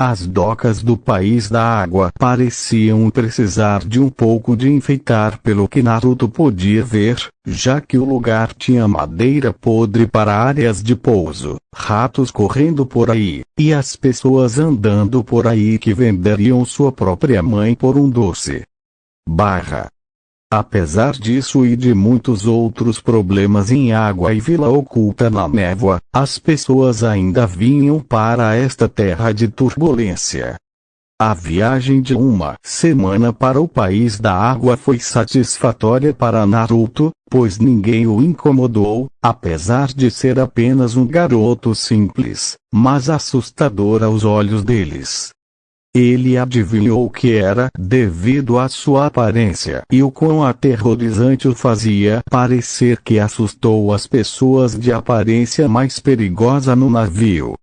As docas do País da Água pareciam precisar de um pouco de enfeitar pelo que Naruto podia ver, já que o lugar tinha madeira podre para áreas de pouso, ratos correndo por aí, e as pessoas andando por aí que venderiam sua própria mãe por um doce. Apesar disso e de muitos outros problemas em Água e Vila oculta na névoa, as pessoas ainda vinham para esta terra de turbulência. A viagem de uma semana para o País da Água foi satisfatória para Naruto, pois ninguém o incomodou, apesar de ser apenas um garoto simples, mas assustador aos olhos deles. Ele adivinhou o que era devido à sua aparência e o quão aterrorizante o fazia parecer que assustou as pessoas de aparência mais perigosa no navio.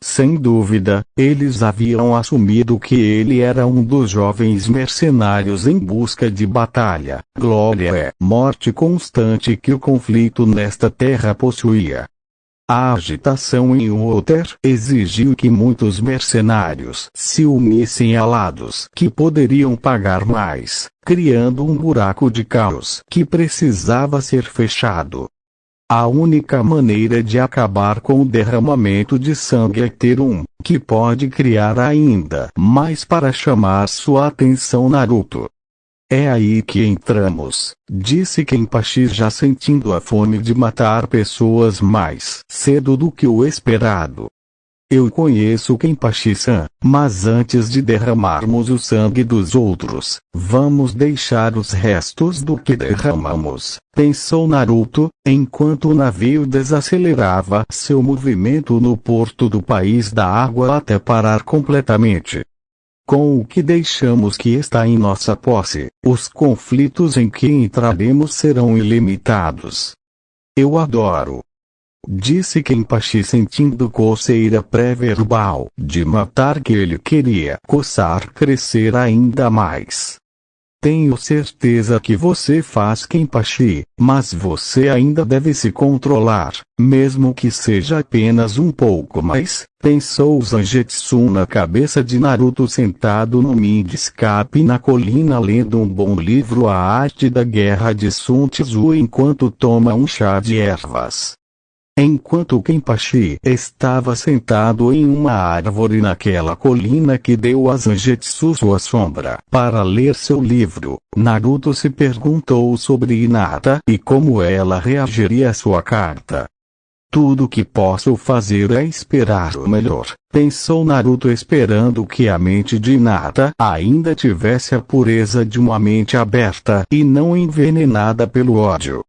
Sem dúvida, eles haviam assumido que ele era um dos jovens mercenários em busca de batalha, glória e morte constante que o conflito nesta terra possuía. A agitação em Water exigiu que muitos mercenários se unissem a lados que poderiam pagar mais, criando um buraco de caos que precisava ser fechado. A única maneira de acabar com o derramamento de sangue é ter um que pode criar ainda mais para chamar sua atenção Naruto. É aí que entramos, disse Kenpachi já sentindo a fome de matar pessoas mais cedo do que o esperado. Eu conheço Kenpachi-san, mas antes de derramarmos o sangue dos outros, vamos deixar os restos do que derramamos, pensou Naruto, enquanto o navio desacelerava seu movimento no porto do País da Água até parar completamente. Com o que deixamos que está em nossa posse, os conflitos em que entraremos serão ilimitados. Eu adoro. Disse Kenpachi sentindo coceira pré-verbal de matar que ele queria coçar crescer ainda mais. Tenho certeza que você faz Kenpachi, mas você ainda deve se controlar, mesmo que seja apenas um pouco mais, pensou Zangetsu na cabeça de Naruto sentado no ninho de escape na colina lendo um bom livro A Arte da Guerra de Sun Tzu enquanto toma um chá de ervas. Enquanto Kenpachi estava sentado em uma árvore naquela colina que deu a Zangetsu sua sombra para ler seu livro, Naruto se perguntou sobre Hinata e como ela reagiria à sua carta. Tudo que posso fazer é esperar o melhor, pensou Naruto esperando que a mente de Hinata ainda tivesse a pureza de uma mente aberta e não envenenada pelo ódio.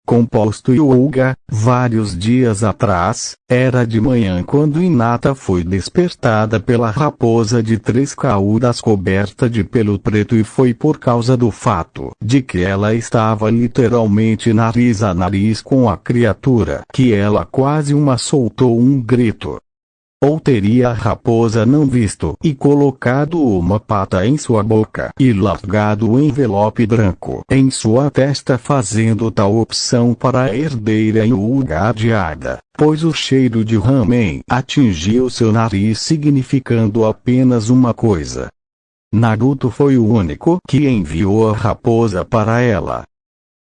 Composto Hyuga, vários dias atrás, era de manhã quando Hinata foi despertada pela raposa de 3 caudas coberta de pelo preto e foi por causa do fato de que ela estava literalmente nariz a nariz com a criatura que ela quase soltou um grito. Ou teria a raposa não visto e colocado uma pata em sua boca e largado o envelope branco em sua testa fazendo tal opção para a herdeira Hyuga adiada, pois o cheiro de ramen atingiu seu nariz significando apenas uma coisa. Naruto foi o único que enviou a raposa para ela.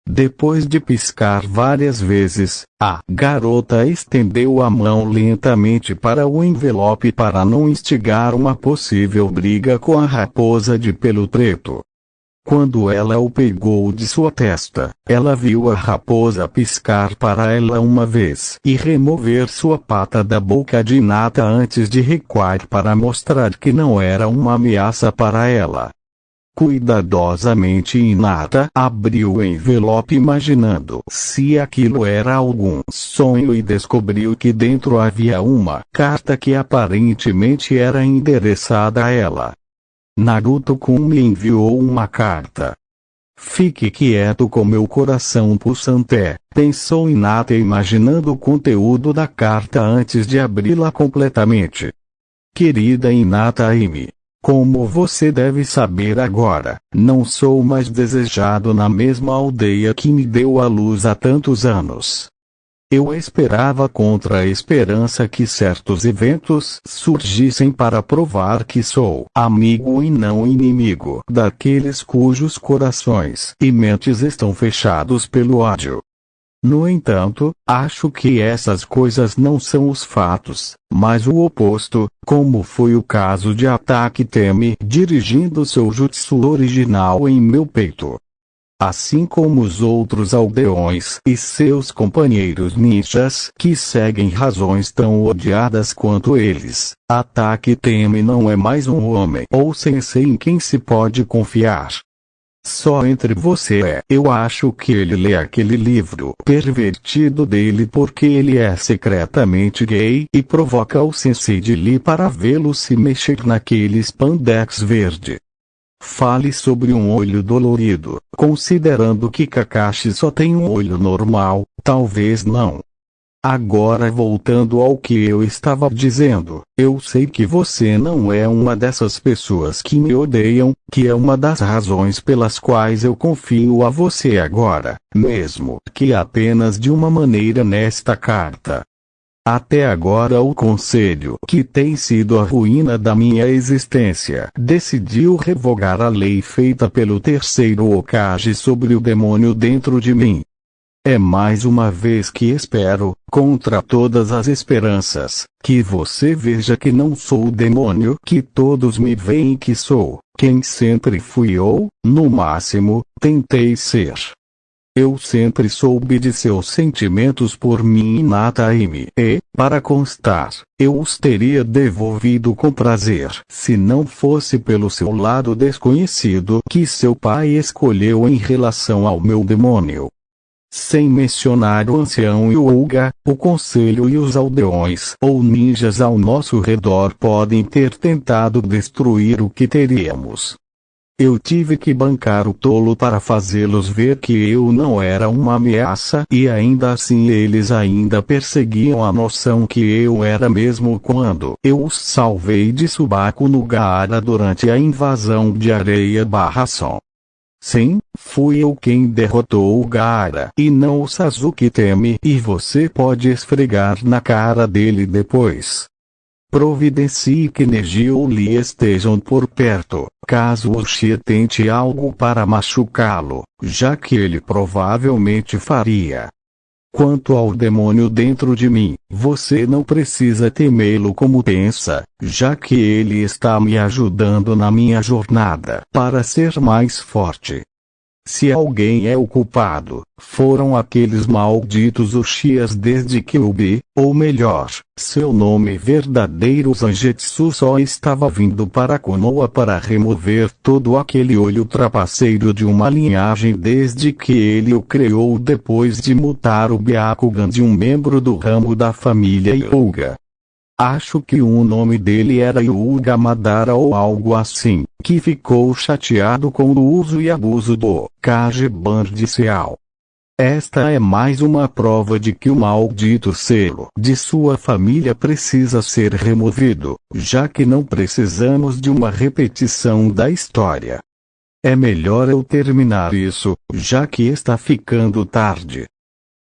Depois de piscar várias vezes, a garota estendeu a mão lentamente para o envelope para não instigar uma possível briga com a raposa de pelo preto. Quando ela o pegou de sua testa, ela viu a raposa piscar para ela uma vez e remover sua pata da boca de Hinata antes de recuar para mostrar que não era uma ameaça para ela. Cuidadosamente Hinata abriu o envelope imaginando se aquilo era algum sonho e descobriu que dentro havia uma carta que aparentemente era endereçada a ela. Naruto-kun me enviou uma carta. Fique quieto com meu coração pulsante, pensou Hinata imaginando o conteúdo da carta antes de abri-la completamente. Querida Hinata Aime. Como você deve saber agora, não sou mais desejado na mesma aldeia que me deu a luz há tantos anos. Eu esperava contra a esperança que certos eventos surgissem para provar que sou amigo e não inimigo daqueles cujos corações e mentes estão fechados pelo ódio. No entanto, acho que essas coisas não são os fatos, mas o oposto, como foi o caso de Ataque Teme dirigindo seu jutsu original em meu peito. Assim como os outros aldeões e seus companheiros ninjas que seguem razões tão odiadas quanto eles, Ataque Teme não é mais um homem ou sensei em quem se pode confiar. Só entre você eu acho que ele lê aquele livro pervertido dele porque ele é secretamente gay e provoca o sensei de Lee para vê-lo se mexer naquele spandex verde. Fale sobre um olho dolorido, considerando que Kakashi só tem um olho normal, talvez não. Agora voltando ao que eu estava dizendo, eu sei que você não é uma dessas pessoas que me odeiam, que é uma das razões pelas quais eu confio a você agora, mesmo que apenas de uma maneira nesta carta. Até agora o conselho, que tem sido a ruína da minha existência, decidiu revogar a lei feita pelo terceiro Hokage sobre o demônio dentro de mim. É mais uma vez que espero, contra todas as esperanças, que você veja que não sou o demônio que todos me veem que sou, quem sempre fui ou, no máximo, tentei ser. Eu sempre soube de seus sentimentos por mim e Nataime, e, para constar, eu os teria devolvido com prazer se não fosse pelo seu lado desconhecido que seu pai escolheu em relação ao meu demônio. Sem mencionar o ancião Hyuga, o conselho e os aldeões ou ninjas ao nosso redor podem ter tentado destruir o que teríamos. Eu tive que bancar o tolo para fazê-los ver que eu não era uma ameaça e ainda assim eles ainda perseguiam a noção que eu era mesmo quando eu os salvei de Subaku no Gaara durante a invasão de Areia/Som. Sim, fui eu quem derrotou o Gaara e não o Sasuke Teme e você pode esfregar na cara dele depois. Providencie que Neji ou Lee estejam por perto, caso Uchiha tente algo para machucá-lo, já que ele provavelmente faria. Quanto ao demônio dentro de mim, você não precisa temê-lo como pensa, já que ele está me ajudando na minha jornada para ser mais forte. Se alguém é o culpado, foram aqueles malditos Uchihas desde que Ubi, ou melhor, seu nome verdadeiro Zangetsu só estava vindo para Konoha para remover todo aquele olho trapaceiro de uma linhagem desde que ele o criou depois de mutar o Byakugan de um membro do ramo da família Hyuga. Acho que o nome dele era Hyuga Madara ou algo assim, que ficou chateado com o uso e abuso do Kageban de Seal. Esta é mais uma prova de que o maldito selo de sua família precisa ser removido, já que não precisamos de uma repetição da história. É melhor eu terminar isso, já que está ficando tarde.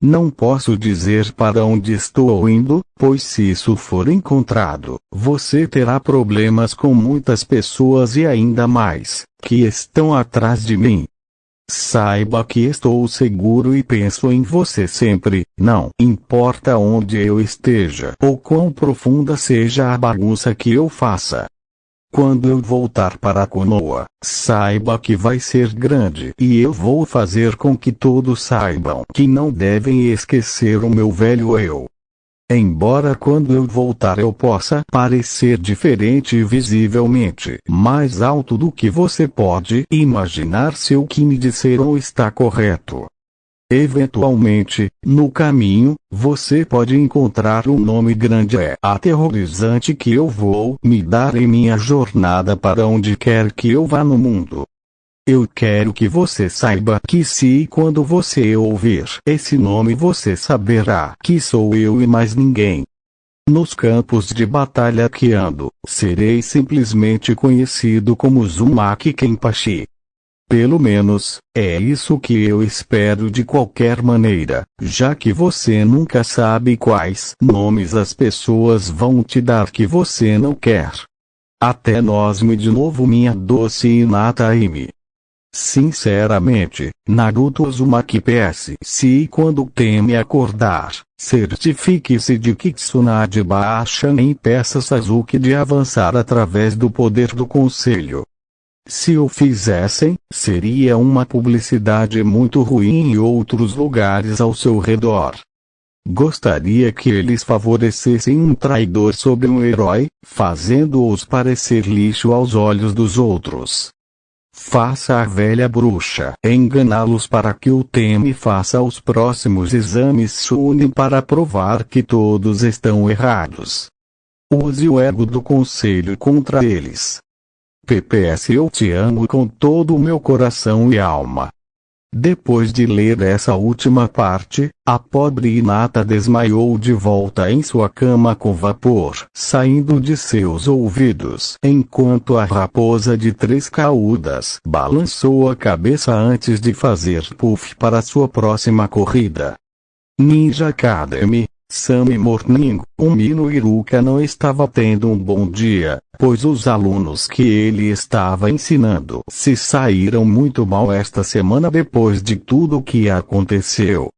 Não posso dizer para onde estou indo, pois se isso for encontrado, você terá problemas com muitas pessoas e ainda mais, que estão atrás de mim. Saiba que estou seguro e penso em você sempre, não importa onde eu esteja ou quão profunda seja a bagunça que eu faça. Quando eu voltar para Konoha, saiba que vai ser grande e eu vou fazer com que todos saibam que não devem esquecer o meu velho eu. Embora quando eu voltar eu possa parecer diferente e visivelmente mais alto do que você pode imaginar se o que me disseram está correto. Eventualmente, no caminho, você pode encontrar um nome grande e aterrorizante que eu vou me dar em minha jornada para onde quer que eu vá no mundo. Eu quero que você saiba que se e quando você ouvir esse nome você saberá que sou eu e mais ninguém. Nos campos de batalha que ando, serei simplesmente conhecido como Uzumaki Kenpachi. Pelo menos, é isso que eu espero de qualquer maneira, já que você nunca sabe quais nomes as pessoas vão te dar que você não quer. Até nós-me de novo, minha doce Hinata Amy. Sinceramente, Naruto Uzumaki PS. Se quando teme acordar, certifique-se de que Tsunade baixa e peça Sasuke de avançar através do poder do conselho. Se o fizessem, seria uma publicidade muito ruim em outros lugares ao seu redor. Gostaria que eles favorecessem um traidor sobre um herói, fazendo-os parecer lixo aos olhos dos outros. Faça a velha bruxa enganá-los para que o Teme faça os próximos exames Chunin para provar que todos estão errados. Use o ego do conselho contra eles. PPS, eu te amo com todo o meu coração e alma. Depois de ler essa última parte, a pobre Hinata desmaiou de volta em sua cama com vapor saindo de seus ouvidos, enquanto a raposa de 3 caudas balançou a cabeça antes de fazer puff para sua próxima corrida. Ninja Academy, Sunny Morning. O Mino Iruka não estava tendo um bom dia, pois os alunos que ele estava ensinando se saíram muito mal esta semana depois de tudo o que aconteceu.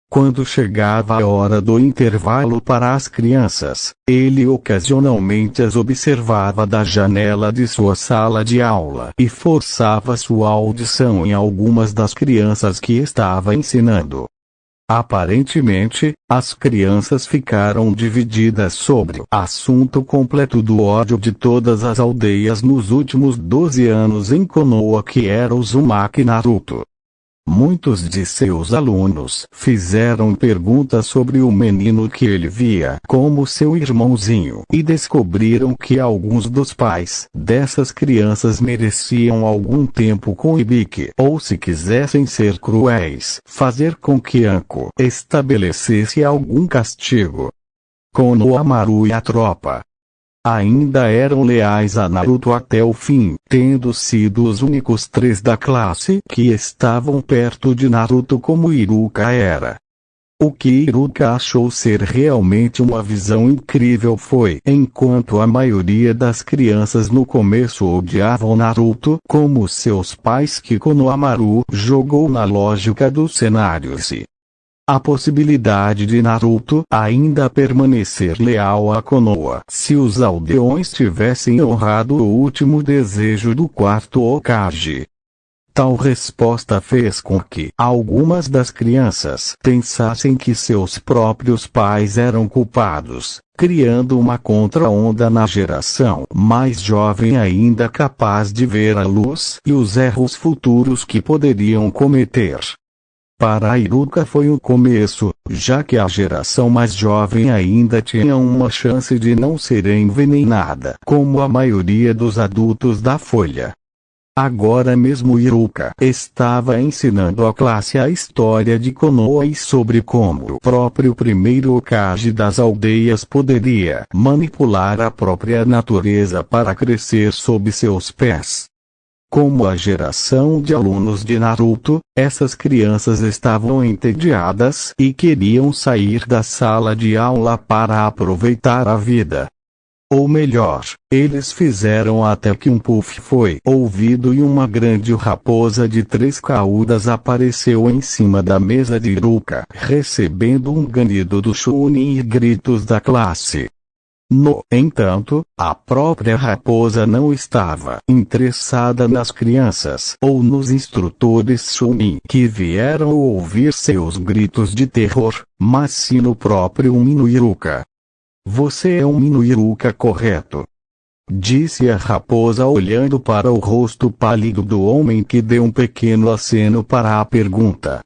Quando chegava a hora do intervalo para as crianças, ele ocasionalmente as observava da janela de sua sala de aula e forçava sua audição em algumas das crianças que estava ensinando. Aparentemente, as crianças ficaram divididas sobre o assunto completo do ódio de todas as aldeias nos últimos 12 anos em Konoha, que era Uzumaki Naruto. Muitos de seus alunos fizeram perguntas sobre o menino que ele via como seu irmãozinho e descobriram que alguns dos pais dessas crianças mereciam algum tempo com Ibiki, ou se quisessem ser cruéis, fazer com que Anko estabelecesse algum castigo. Konohamaru e a tropa ainda eram leais a Naruto até o fim, tendo sido os únicos 3 da classe que estavam perto de Naruto como Iruka era. O que Iruka achou ser realmente uma visão incrível foi, enquanto a maioria das crianças no começo odiavam Naruto como seus pais, que Konohamaru jogou na lógica do cenário se a possibilidade de Naruto ainda permanecer leal a Konoha se os aldeões tivessem honrado o último desejo do 4º Hokage. Tal resposta fez com que algumas das crianças pensassem que seus próprios pais eram culpados, criando uma contra-onda na geração mais jovem ainda capaz de ver a luz e os erros futuros que poderiam cometer. Para Iruka foi o começo, já que a geração mais jovem ainda tinha uma chance de não ser envenenada como a maioria dos adultos da Folha. Agora mesmo Iruka estava ensinando à classe a história de Konoha e sobre como o próprio primeiro Hokage das aldeias poderia manipular a própria natureza para crescer sob seus pés. Como a geração de alunos de Naruto, essas crianças estavam entediadas e queriam sair da sala de aula para aproveitar a vida. Ou melhor, eles fizeram até que um puff foi ouvido e uma grande raposa de 3 caudas apareceu em cima da mesa de Iruka, recebendo um ganido do Chunin e gritos da classe. No entanto, a própria raposa não estava interessada nas crianças ou nos instrutores Chunin que vieram ouvir seus gritos de terror, mas sim no próprio Mino Iruka. Você é um Mino Iruka, correto? Disse a raposa olhando para o rosto pálido do homem, que deu um pequeno aceno para a pergunta.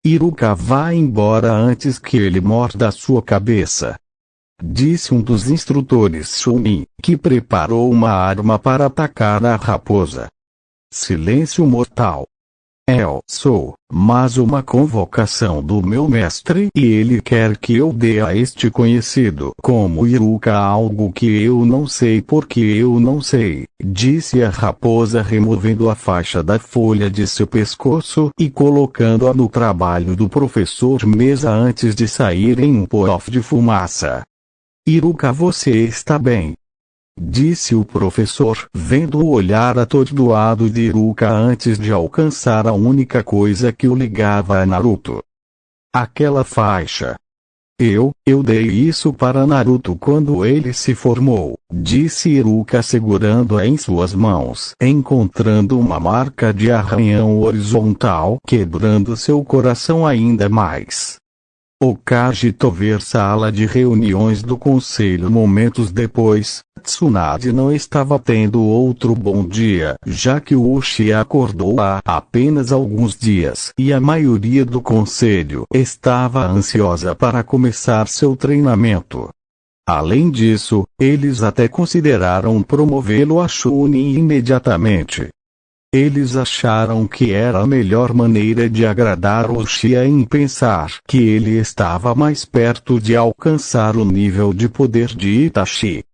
Iruka, vá embora antes que ele morda sua cabeça, disse um dos instrutores Chunin, que preparou uma arma para atacar a raposa. Silêncio mortal. Eu sou, mas uma convocação do meu mestre e ele quer que eu dê a este conhecido como Iruka algo que eu não sei porque eu não sei, disse a raposa removendo a faixa da folha de seu pescoço e colocando-a no trabalho do professor Mesa antes de sair em um puff de fumaça. Iruka, você está bem? Disse o professor, vendo o olhar atordoado de Iruka antes de alcançar a única coisa que o ligava a Naruto. Aquela faixa. Eu dei isso para Naruto quando ele se formou, disse Iruka segurando-a em suas mãos, encontrando uma marca de arranhão horizontal quebrando seu coração ainda mais. O Kagito sala de reuniões do conselho momentos depois, Tsunade não estava tendo outro bom dia, já que o Uchiha acordou há apenas alguns dias e a maioria do conselho estava ansiosa para começar seu treinamento. Além disso, eles até consideraram promovê-lo a Chunin imediatamente. Eles acharam que era a melhor maneira de agradar o Uchiha em pensar que ele estava mais perto de alcançar o nível de poder de Itachi.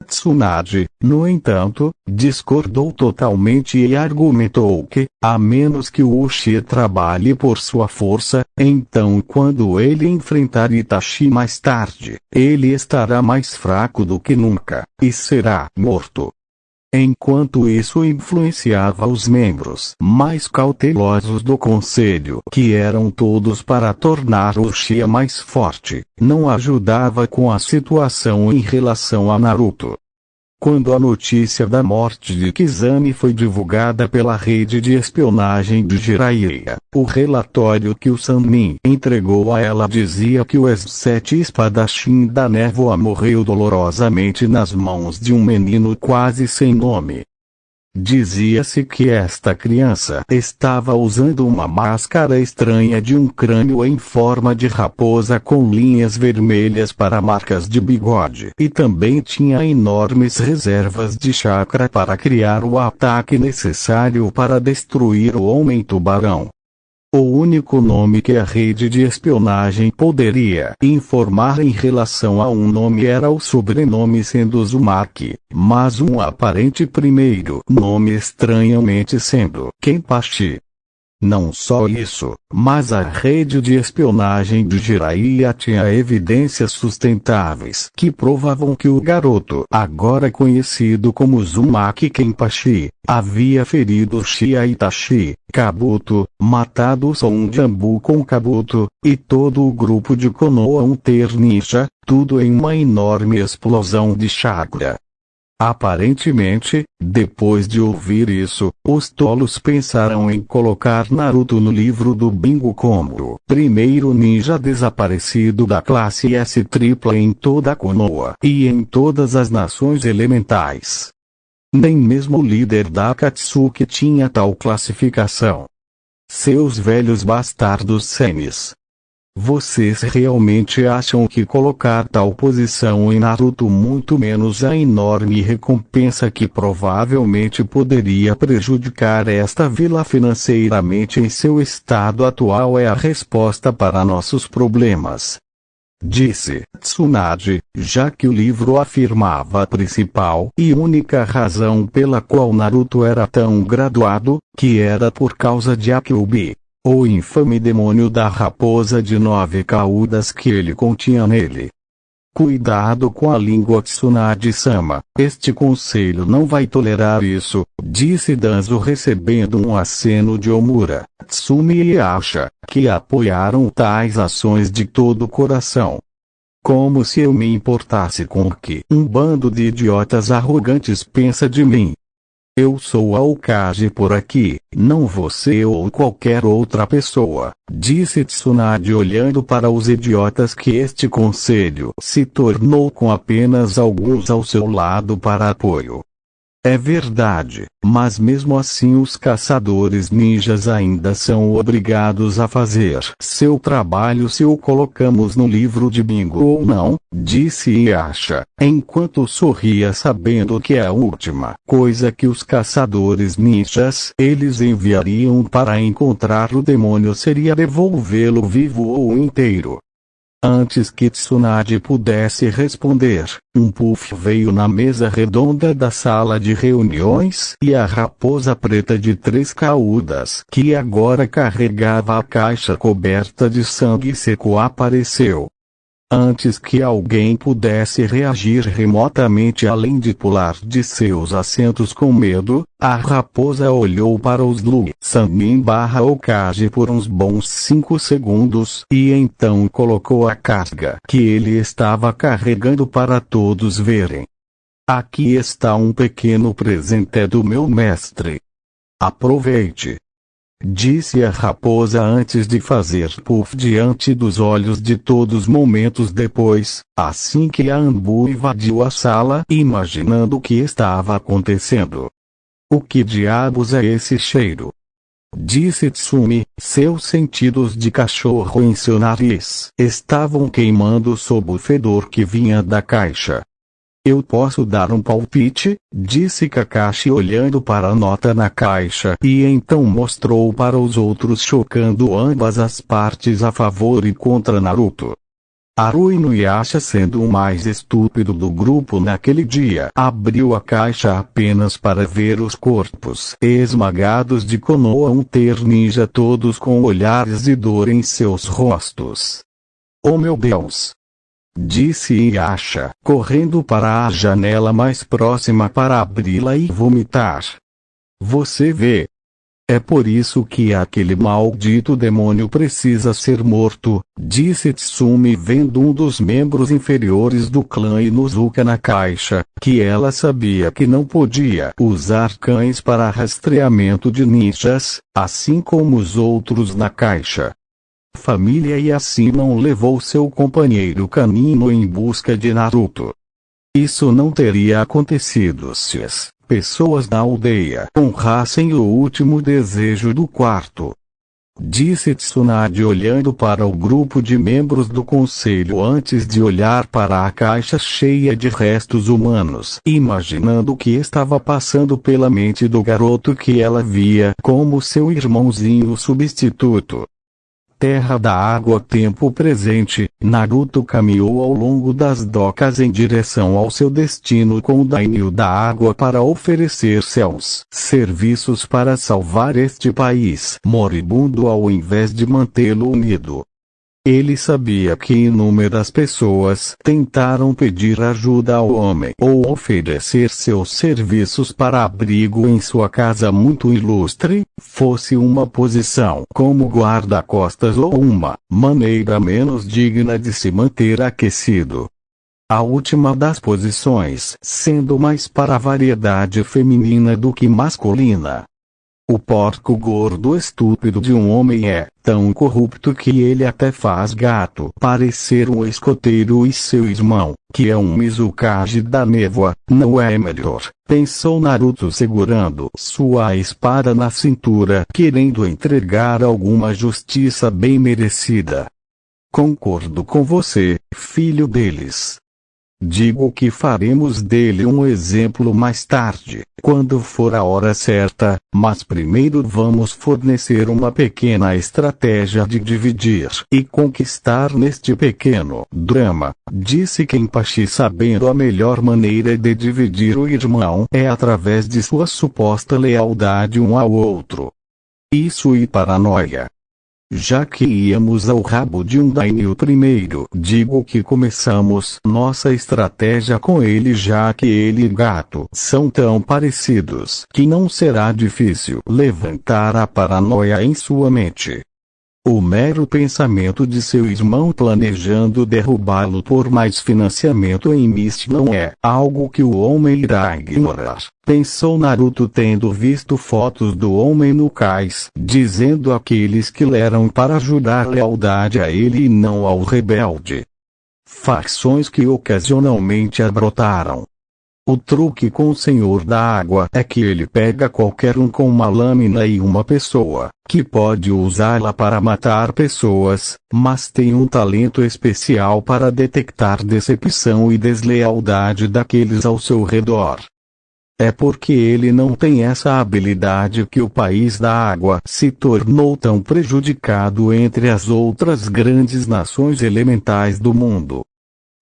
Tsunade, no entanto, discordou totalmente e argumentou que, a menos que o Uchiha trabalhe por sua força, então quando ele enfrentar Itachi mais tarde, ele estará mais fraco do que nunca, e será morto. Enquanto isso influenciava os membros mais cautelosos do conselho, que eram todos para tornar o Uchiha mais forte, não ajudava com a situação em relação a Naruto. Quando a notícia da morte de Kizami foi divulgada pela rede de espionagem de Jiraiya, o relatório que o Sannin entregou a ela dizia que o ex-7 espadachim da névoa morreu dolorosamente nas mãos de um menino quase sem nome. Dizia-se que esta criança estava usando uma máscara estranha de um crânio em forma de raposa com linhas vermelhas para marcas de bigode e também tinha enormes reservas de chakra para criar o ataque necessário para destruir o Homem-Tubarão. O único nome que a rede de espionagem poderia informar em relação a um nome era o sobrenome sendo Uzumaki, mas um aparente primeiro nome estranhamente sendo Kenpachi. Não só isso, mas a rede de espionagem de Jiraiya tinha evidências sustentáveis que provavam que o garoto, agora conhecido como Uzumaki Kenpachi, havia ferido Uchiha Itachi, Kabuto, matado Son Jambu com Kabuto, e todo o grupo de Konoha Ninja, tudo em uma enorme explosão de chakra. Aparentemente, depois de ouvir isso, os tolos pensaram em colocar Naruto no livro do bingo como o primeiro ninja desaparecido da classe S tripla em toda a Konoha e em todas as nações elementais. Nem mesmo o líder da Akatsuki tinha tal classificação. Seus velhos bastardos senis. Vocês realmente acham que colocar tal posição em Naruto muito menos a enorme recompensa que provavelmente poderia prejudicar esta vila financeiramente em seu estado atual é a resposta para nossos problemas? Disse Tsunade, já que o livro afirmava a principal e única razão pela qual Naruto era tão graduado, que era por causa de Akyubi, o infame demônio da raposa de 9 caudas que ele continha nele. Cuidado com a língua, Tsunade-sama, este conselho não vai tolerar isso, disse Danzo recebendo um aceno de Omura, Tsumi e Asha, que apoiaram tais ações de todo o coração. Como se eu me importasse com o que um bando de idiotas arrogantes pensa de mim. Eu sou a Hokage por aqui, não você ou qualquer outra pessoa, disse Tsunade olhando para os idiotas que este conselho se tornou com apenas alguns ao seu lado para apoio. É verdade, mas mesmo assim os caçadores ninjas ainda são obrigados a fazer seu trabalho se o colocamos no livro de bingo ou não, disse Yasha, enquanto sorria sabendo que a última coisa que os caçadores ninjas eles enviariam para encontrar o demônio seria devolvê-lo vivo ou inteiro. Antes que Tsunade pudesse responder, um puff veio na mesa redonda da sala de reuniões e a raposa preta de 3 caudas, que agora carregava a caixa coberta de sangue seco, apareceu. Antes que alguém pudesse reagir remotamente além de pular de seus assentos com medo, a raposa olhou para os Sannin/Okage por uns bons 5 segundos e então colocou a carga que ele estava carregando para todos verem. Aqui está um pequeno presente do meu mestre. Aproveite, disse a raposa antes de fazer puff diante dos olhos de todos momentos depois, assim que a Anbu invadiu a sala imaginando o que estava acontecendo. O que diabos é esse cheiro? Disse Tsumi, seus sentidos de cachorro em seu nariz estavam queimando sob o fedor que vinha da caixa. Eu posso dar um palpite, disse Kakashi olhando para a nota na caixa e então mostrou para os outros chocando ambas as partes a favor e contra Naruto. Haru Inuyasha, sendo o mais estúpido do grupo naquele dia, abriu a caixa apenas para ver os corpos esmagados de Konoha Hunter Ninja, todos com olhares de dor em seus rostos. Oh meu Deus! Disse Yasha, correndo para a janela mais próxima para abri-la e vomitar. Você vê? É por isso que aquele maldito demônio precisa ser morto, disse Tsumi vendo um dos membros inferiores do clã Inuzuka na caixa, que ela sabia que não podia usar cães para rastreamento de ninjas, assim como os outros na caixa. Família e assim não levou seu companheiro canino em busca de Naruto. Isso não teria acontecido se as pessoas da aldeia honrassem o último desejo do quarto. Disse Tsunade olhando para o grupo de membros do conselho antes de olhar para a caixa cheia de restos humanos, imaginando o que estava passando pela mente do garoto que ela via como seu irmãozinho substituto. Terra da Água. Tempo presente, Naruto caminhou ao longo das docas em direção ao seu destino com o Daimyo da Água para oferecer seus serviços para salvar este país moribundo ao invés de mantê-lo unido. Ele sabia que inúmeras pessoas tentaram pedir ajuda ao homem ou oferecer seus serviços para abrigo em sua casa muito ilustre, fosse uma posição como guarda-costas ou uma maneira menos digna de se manter aquecido. A última das posições sendo mais para a variedade feminina do que masculina. O porco gordo estúpido de um homem é tão corrupto que ele até faz gato parecer um escoteiro e seu irmão, que é um Mizukage da névoa, não é melhor, pensou Naruto segurando sua espada na cintura, querendo entregar alguma justiça bem merecida. Concordo com você, filho deles. Digo que faremos dele um exemplo mais tarde, quando for a hora certa, mas primeiro vamos fornecer uma pequena estratégia de dividir e conquistar neste pequeno drama, disse Kenpachi, sabendo a melhor maneira de dividir o irmão é através de sua suposta lealdade um ao outro. Isso e paranoia. Já que íamos ao rabo de um daimyo primeiro, digo que começamos nossa estratégia com ele, já que ele e gato são tão parecidos que não será difícil levantar a paranoia em sua mente. O mero pensamento de seu irmão planejando derrubá-lo por mais financiamento em Mist não é algo que o homem irá ignorar, pensou Naruto tendo visto fotos do homem no cais, dizendo àqueles que leram para jurar lealdade a ele e não ao rebelde. Facções que ocasionalmente abrotaram. O truque com o Senhor da Água é que ele pega qualquer um com uma lâmina e uma pessoa, que pode usá-la para matar pessoas, mas tem um talento especial para detectar decepção e deslealdade daqueles ao seu redor. É porque ele não tem essa habilidade que o país da água se tornou tão prejudicado entre as outras grandes nações elementais do mundo.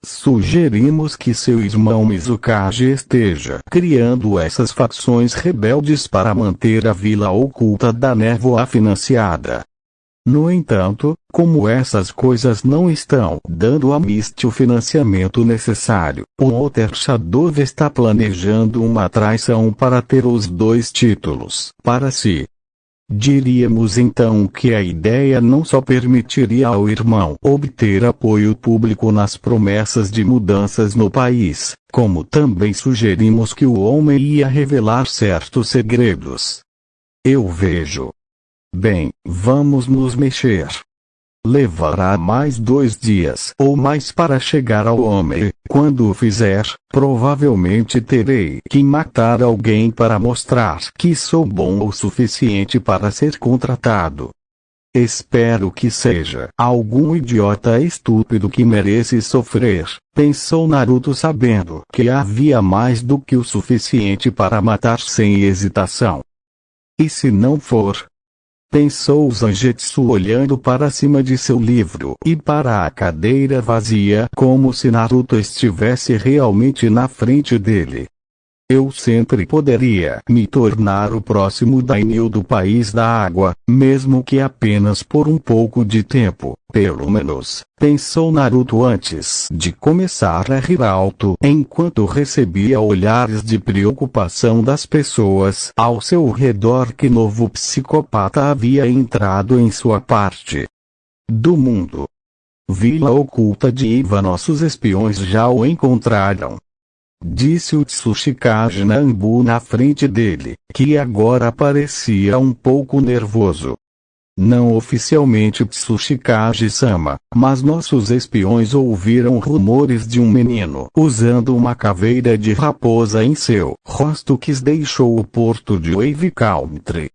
Sugerimos que seu irmão Mizukage esteja criando essas facções rebeldes para manter a vila oculta da névoa financiada. No entanto, como essas coisas não estão dando a Misty o financiamento necessário, o Ottershadov está planejando uma traição para ter os 2 títulos para si. Diríamos então que a ideia não só permitiria ao irmão obter apoio público nas promessas de mudanças no país, como também sugerimos que o homem ia revelar certos segredos. Eu vejo. Bem, vamos nos mexer. Levará mais 2 dias ou mais para chegar ao homem. Quando o fizer, provavelmente terei que matar alguém para mostrar que sou bom o suficiente para ser contratado. Espero que seja algum idiota estúpido que merece sofrer, pensou Naruto sabendo que havia mais do que o suficiente para matar sem hesitação. E se não for? Pensou Zangetsu olhando para cima de seu livro e para a cadeira vazia como se Naruto estivesse realmente na frente dele. Eu sempre poderia me tornar o próximo daimyo do país da água, mesmo que apenas por um pouco de tempo, pelo menos, pensou Naruto antes de começar a rir alto, enquanto recebia olhares de preocupação das pessoas ao seu redor. Que novo psicopata havia entrado em sua parte do mundo? Vila oculta de Iva. Nossos espiões já o encontraram, disse o Tsuchikage Nambu na frente dele, que agora parecia um pouco nervoso. Não oficialmente Tsuchikage-sama, mas nossos espiões ouviram rumores de um menino usando uma caveira de raposa em seu rosto que deixou o porto de Wave Country.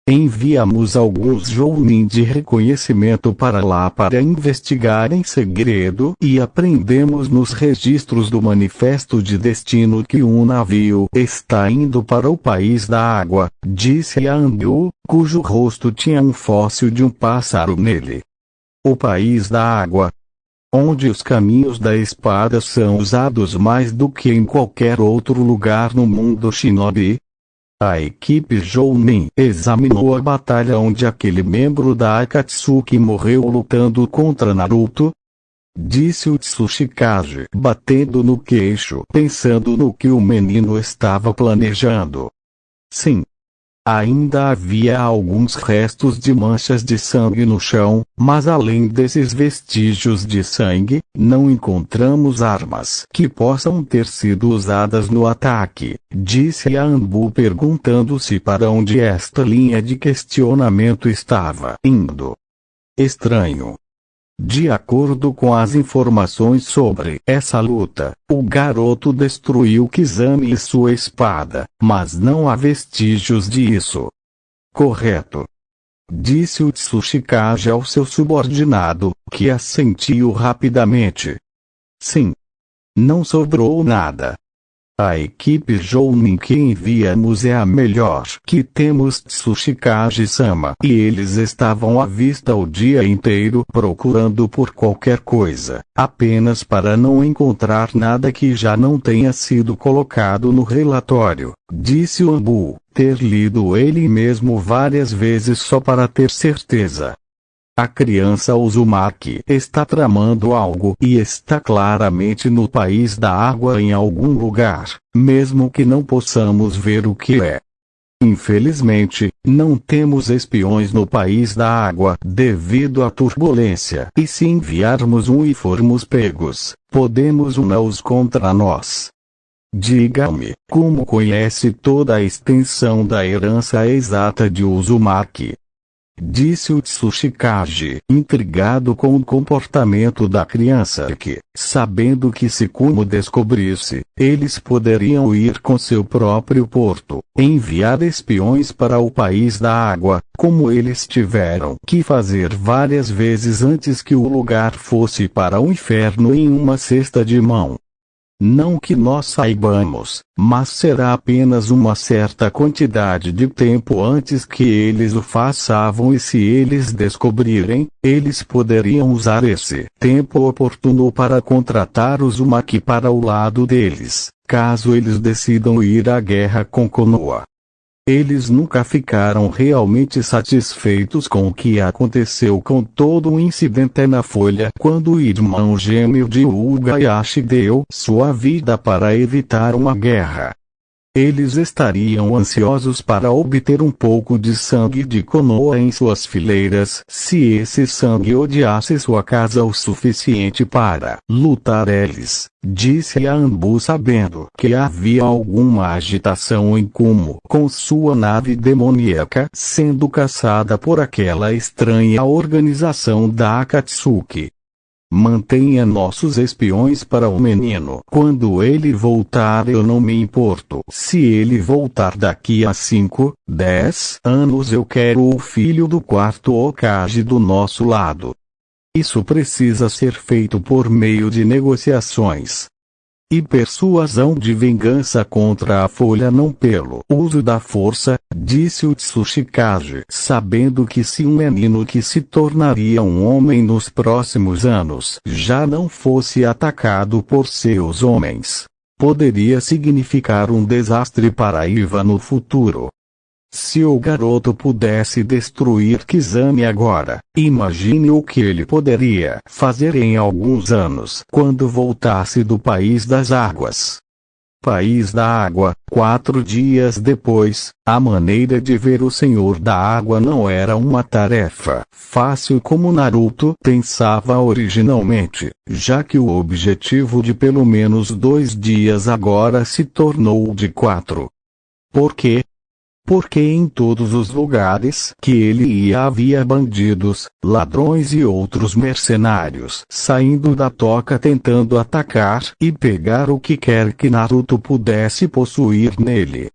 Enviamos alguns Jounin de reconhecimento para lá para investigar em segredo e aprendemos nos registros do manifesto de destino que um navio está indo para o país da água, disse Yanbu, cujo rosto tinha um fóssil de um pássaro nele. O país da água, onde os caminhos da espada são usados mais do que em qualquer outro lugar no mundo shinobi? A equipe Jounin examinou a batalha onde aquele membro da Akatsuki morreu lutando contra Naruto, disse o Tsuchikage, batendo no queixo, pensando no que o menino estava planejando. Sim. Ainda havia alguns restos de manchas de sangue no chão, mas além desses vestígios de sangue, não encontramos armas que possam ter sido usadas no ataque, disse Yanbu perguntando-se para onde esta linha de questionamento estava indo. Estranho. De acordo com as informações sobre essa luta, o garoto destruiu Kizami e sua espada, mas não há vestígios disso. Correto. Disse o Tsuchikage ao seu subordinado, que assentiu rapidamente. Sim. Não sobrou nada. A equipe Jounin que enviamos é a melhor que temos, Tsuchikage-sama, e eles estavam à vista o dia inteiro procurando por qualquer coisa, apenas para não encontrar nada que já não tenha sido colocado no relatório, disse o Ambu, ter lido ele mesmo várias vezes só para ter certeza. A criança Uzumaki está tramando algo e está claramente no país da água em algum lugar, mesmo que não possamos ver o que é. Infelizmente, não temos espiões no país da água devido à turbulência, e se enviarmos um e formos pegos, podemos uná-los contra nós. Diga-me, como conhece toda a extensão da herança exata de Uzumaki? disse o Tsuchikage, intrigado com o comportamento da criança que, sabendo que se Kumo descobrisse, eles poderiam ir com seu próprio porto, enviar espiões para o país da água, como eles tiveram que fazer várias vezes antes que o lugar fosse para o inferno em uma cesta de mão. Não que nós saibamos, mas será apenas uma certa quantidade de tempo antes que eles o façam, e se eles descobrirem, eles poderiam usar esse tempo oportuno para contratar os Uzumaki para o lado deles, caso eles decidam ir à guerra com Konoha. Eles nunca ficaram realmente satisfeitos com o que aconteceu com todo o incidente na folha quando o irmão gêmeo de Ugayashi deu sua vida para evitar uma guerra. Eles estariam ansiosos para obter um pouco de sangue de Konoha em suas fileiras, se esse sangue odiasse sua casa o suficiente para lutar eles, disse a Anbu, sabendo que havia alguma agitação em Kumo com sua nave demoníaca sendo caçada por aquela estranha organização da Akatsuki. Mantenha nossos espiões para o menino. Quando ele voltar, eu não me importo. Se ele voltar daqui a 5, 10 anos, eu quero o filho do quarto Hokage do nosso lado. Isso precisa ser feito por meio de negociações e persuasão de vingança contra a folha, não pelo uso da força, disse o Tsuchikage, sabendo que se um menino que se tornaria um homem nos próximos anos já não fosse atacado por seus homens, poderia significar um desastre para Iva no futuro. Se o garoto pudesse destruir Kizami agora, imagine o que ele poderia fazer em alguns anos quando voltasse do País das Águas. País da Água. 4 dias depois, a maneira de ver o Senhor da Água não era uma tarefa fácil como Naruto pensava originalmente, já que o objetivo de pelo menos 2 dias agora se tornou de 4. Por quê? Porque em todos os lugares que ele ia havia bandidos, ladrões e outros mercenários saindo da toca tentando atacar e pegar o que quer que Naruto pudesse possuir nele.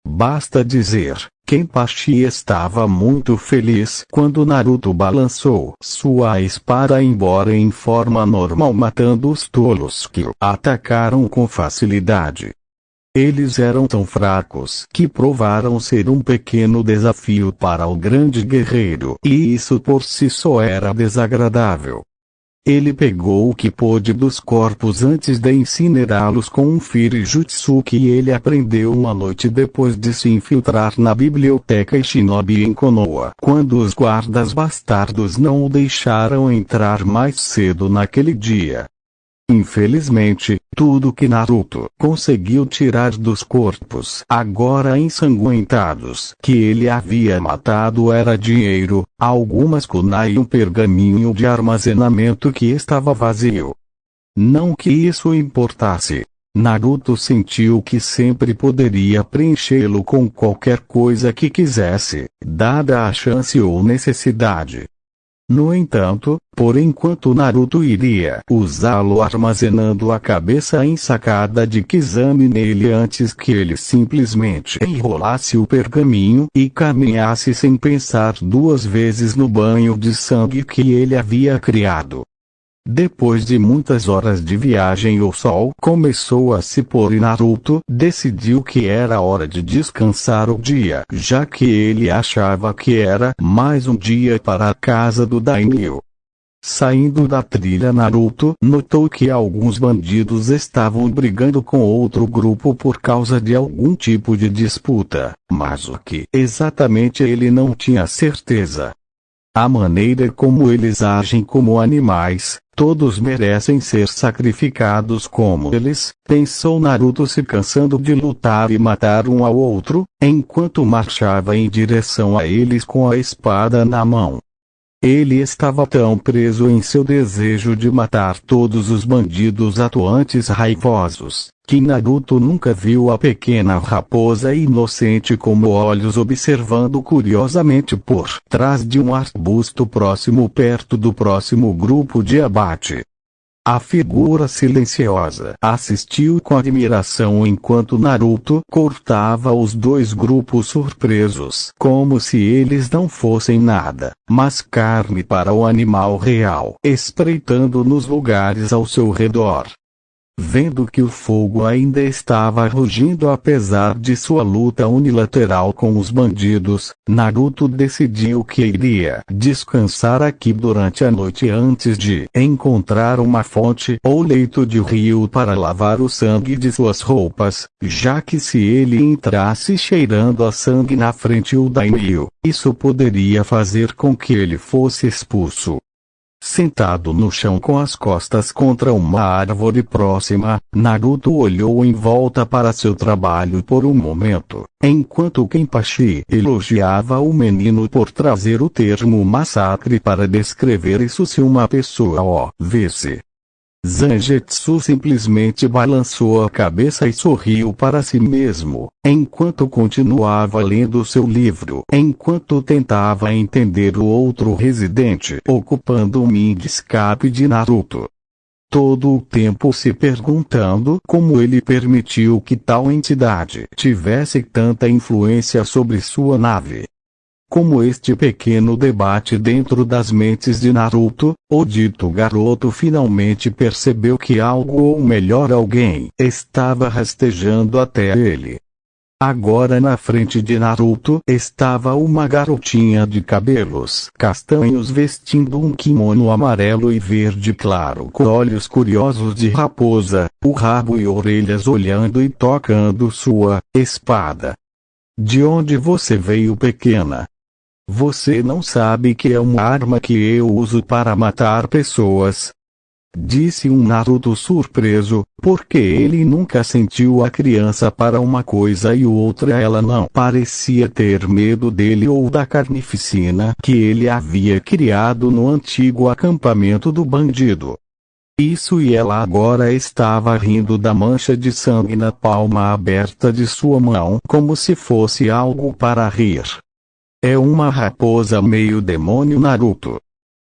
Basta dizer, Kenpachi estava muito feliz quando Naruto balançou sua espada embora em forma normal, matando os tolos que o atacaram com facilidade. Eles eram tão fracos que provaram ser um pequeno desafio para o grande guerreiro, e isso por si só era desagradável. Ele pegou o que pôde dos corpos antes de incinerá-los com um Firijutsu que ele aprendeu uma noite depois de se infiltrar na biblioteca Shinobi em Konoha, quando os guardas bastardos não o deixaram entrar mais cedo naquele dia. Infelizmente, tudo que Naruto conseguiu tirar dos corpos agora ensanguentados que ele havia matado era dinheiro, algumas kunai e um pergaminho de armazenamento que estava vazio. Não que isso importasse. Naruto sentiu que sempre poderia preenchê-lo com qualquer coisa que quisesse, dada a chance ou necessidade. No entanto, por enquanto Naruto iria usá-lo armazenando a cabeça ensacada de Kizami nele antes que ele simplesmente enrolasse o pergaminho e caminhasse sem pensar 2 vezes no banho de sangue que ele havia criado. Depois de muitas horas de viagem, o sol começou a se pôr e Naruto decidiu que era hora de descansar o dia, já que ele achava que era mais um dia para a casa do daimyo. Saindo da trilha, Naruto notou que alguns bandidos estavam brigando com outro grupo por causa de algum tipo de disputa, mas o que exatamente ele não tinha certeza. A maneira como eles agem como animais, todos merecem ser sacrificados como eles, pensou Naruto, se cansando de lutar e matar um ao outro, enquanto marchava em direção a eles com a espada na mão. Ele estava tão preso em seu desejo de matar todos os bandidos atuantes raivosos, que Naruto nunca viu a pequena raposa inocente com olhos observando curiosamente por trás de um arbusto próximo perto do próximo grupo de abate. A figura silenciosa assistiu com admiração enquanto Naruto cortava os dois grupos surpresos, como se eles não fossem nada, mas carne para o animal real, espreitando nos lugares ao seu redor. Vendo que o fogo ainda estava rugindo apesar de sua luta unilateral com os bandidos, Naruto decidiu que iria descansar aqui durante a noite antes de encontrar uma fonte ou leito de rio para lavar o sangue de suas roupas, já que se ele entrasse cheirando a sangue na frente do daimyo, isso poderia fazer com que ele fosse expulso. Sentado no chão com as costas contra uma árvore próxima, Naruto olhou em volta para seu trabalho por um momento, enquanto Kenpachi elogiava o menino por trazer o termo massacre para descrever isso se uma pessoa o visse. Zangetsu simplesmente balançou a cabeça e sorriu para si mesmo, enquanto continuava lendo seu livro, enquanto tentava entender o outro residente ocupando o mini escape de Naruto. Todo o tempo se perguntando como ele permitiu que tal entidade tivesse tanta influência sobre sua nave. Como este pequeno debate dentro das mentes de Naruto, o dito garoto finalmente percebeu que algo ou melhor alguém estava rastejando até ele. Agora na frente de Naruto estava uma garotinha de cabelos castanhos vestindo um kimono amarelo e verde claro com olhos curiosos de raposa, o rabo e orelhas olhando e tocando sua espada. De onde você veio, pequena? Você não sabe que é uma arma que eu uso para matar pessoas? Disse um Naruto surpreso, porque ele nunca sentiu a criança para uma coisa e outra ela não parecia ter medo dele ou da carnificina que ele havia criado no antigo acampamento do bandido. Isso e ela agora estava rindo da mancha de sangue na palma aberta de sua mão como se fosse algo para rir. É uma raposa meio demônio, Naruto.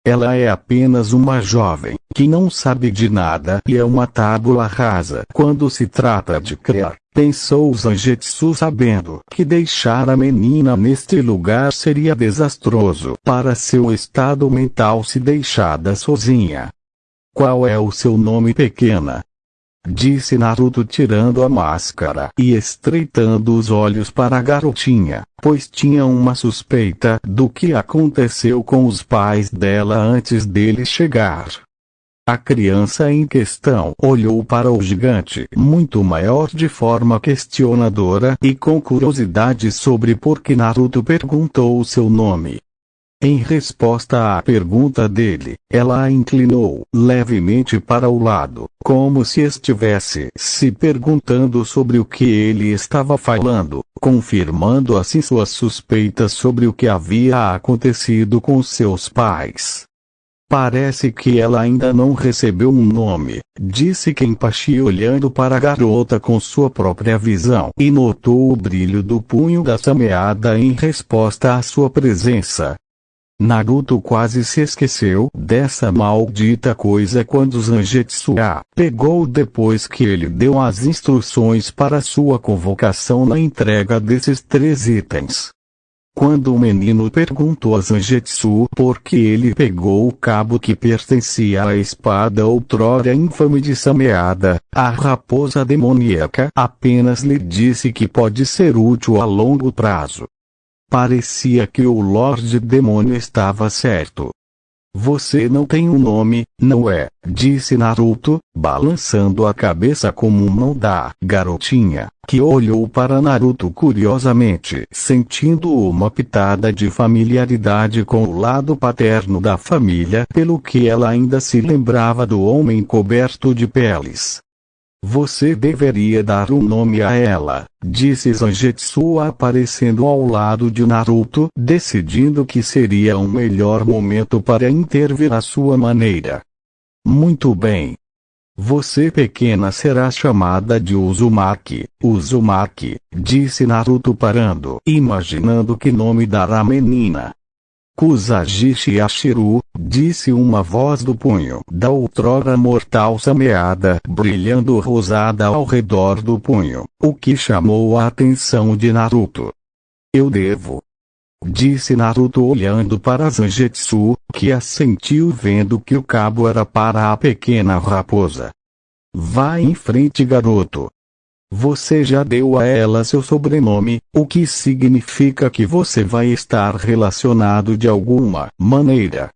Ela é apenas uma jovem, que não sabe de nada e é uma tábula rasa quando se trata de criar, pensou Zangetsu sabendo que deixar a menina neste lugar seria desastroso para seu estado mental se deixada sozinha. Qual é o seu nome, pequena? Disse Naruto tirando a máscara e estreitando os olhos para a garotinha, pois tinha uma suspeita do que aconteceu com os pais dela antes dele chegar. A criança em questão olhou para o gigante muito maior de forma questionadora e com curiosidade sobre por que Naruto perguntou o seu nome. Em resposta à pergunta dele, ela a inclinou levemente para o lado, como se estivesse se perguntando sobre o que ele estava falando, confirmando assim suas suspeitas sobre o que havia acontecido com seus pais. Parece que ela ainda não recebeu um nome, disse Kenpachi olhando para a garota com sua própria visão e notou o brilho do punho da sameada em resposta à sua presença. Naruto quase se esqueceu dessa maldita coisa quando Zangetsu a pegou depois que ele deu as instruções para sua convocação na entrega desses 3 itens. Quando o menino perguntou a Zangetsu por que ele pegou o cabo que pertencia à espada outrora infame de Sameada, a raposa demoníaca apenas lhe disse que pode ser útil a longo prazo. Parecia que o Lorde Demônio estava certo. Você não tem um nome, não é? Disse Naruto, balançando a cabeça como um não da garotinha, que olhou para Naruto curiosamente, sentindo uma pitada de familiaridade com o lado paterno da família, pelo que ela ainda se lembrava do homem coberto de peles. Você deveria dar um nome a ela, disse Zangetsu aparecendo ao lado de Naruto, decidindo que seria um melhor momento para intervir à sua maneira. Muito bem. Você pequena será chamada de Uzumaki. Uzumaki, disse Naruto parando, imaginando que nome dará a menina. Kusagishi Yashiro, disse uma voz do punho da outrora mortal sameada, brilhando rosada ao redor do punho, o que chamou a atenção de Naruto. Eu devo. Disse Naruto olhando para Zangetsu, que assentiu vendo que o cabo era para a pequena raposa. Vá em frente, garoto. Você já deu a ela seu sobrenome, o que significa que você vai estar relacionado de alguma maneira.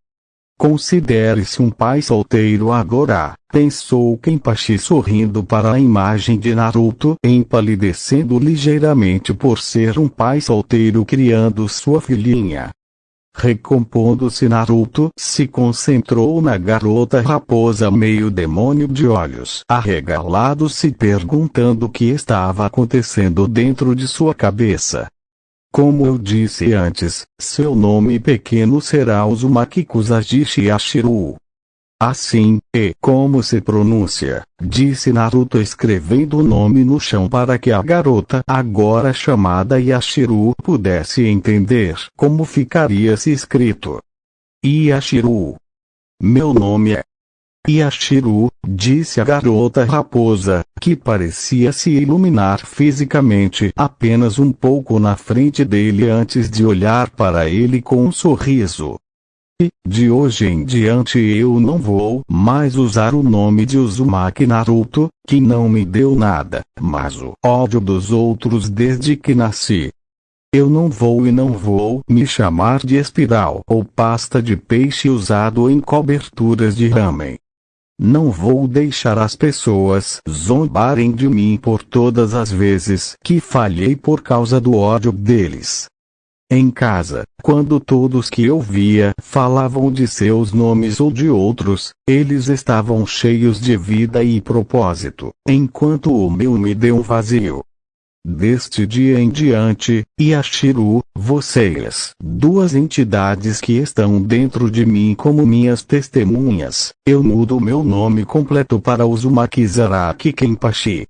Considere-se um pai solteiro agora, pensou Kenpachi sorrindo para a imagem de Naruto empalidecendo ligeiramente por ser um pai solteiro criando sua filhinha. Recompondo-se Naruto se concentrou na garota raposa meio demônio de olhos arregalados se perguntando o que estava acontecendo dentro de sua cabeça. Como eu disse antes, seu nome pequeno será Uzumaki Kusagishi Yashiro. Assim, como se pronuncia, disse Naruto escrevendo o nome no chão para que a garota agora chamada Yashiro pudesse entender como ficaria se escrito. Yashiro. Meu nome é Yashiro, disse a garota raposa, que parecia se iluminar fisicamente apenas um pouco na frente dele antes de olhar para ele com um sorriso. E, de hoje em diante eu não vou mais usar o nome de Uzumaki Naruto, que não me deu nada, mas o ódio dos outros desde que nasci. Eu não vou me chamar de espiral ou pasta de peixe usado em coberturas de ramen. Não vou deixar as pessoas zombarem de mim por todas as vezes que falhei por causa do ódio deles. Em casa, quando todos que eu via falavam de seus nomes ou de outros, eles estavam cheios de vida e propósito, enquanto o meu me deu um vazio. Deste dia em diante, Yashiro, vocês, duas entidades que estão dentro de mim como minhas testemunhas, eu mudo meu nome completo para Uzumaki Zaraki Kenpachi.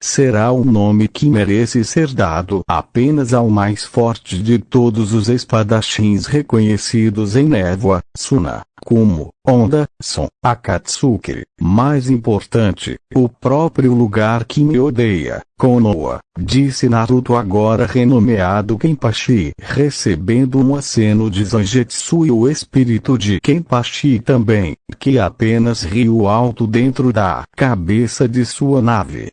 Será um nome que merece ser dado apenas ao mais forte de todos os espadachins reconhecidos em Névoa, Suna, Kumo, Onda, Son, Akatsuki. Mais importante, o próprio lugar que me odeia, Konoha, disse Naruto agora renomeado Kenpachi, recebendo um aceno de Zangetsu e o espírito de Kenpachi também, que apenas riu alto dentro da cabeça de sua nave.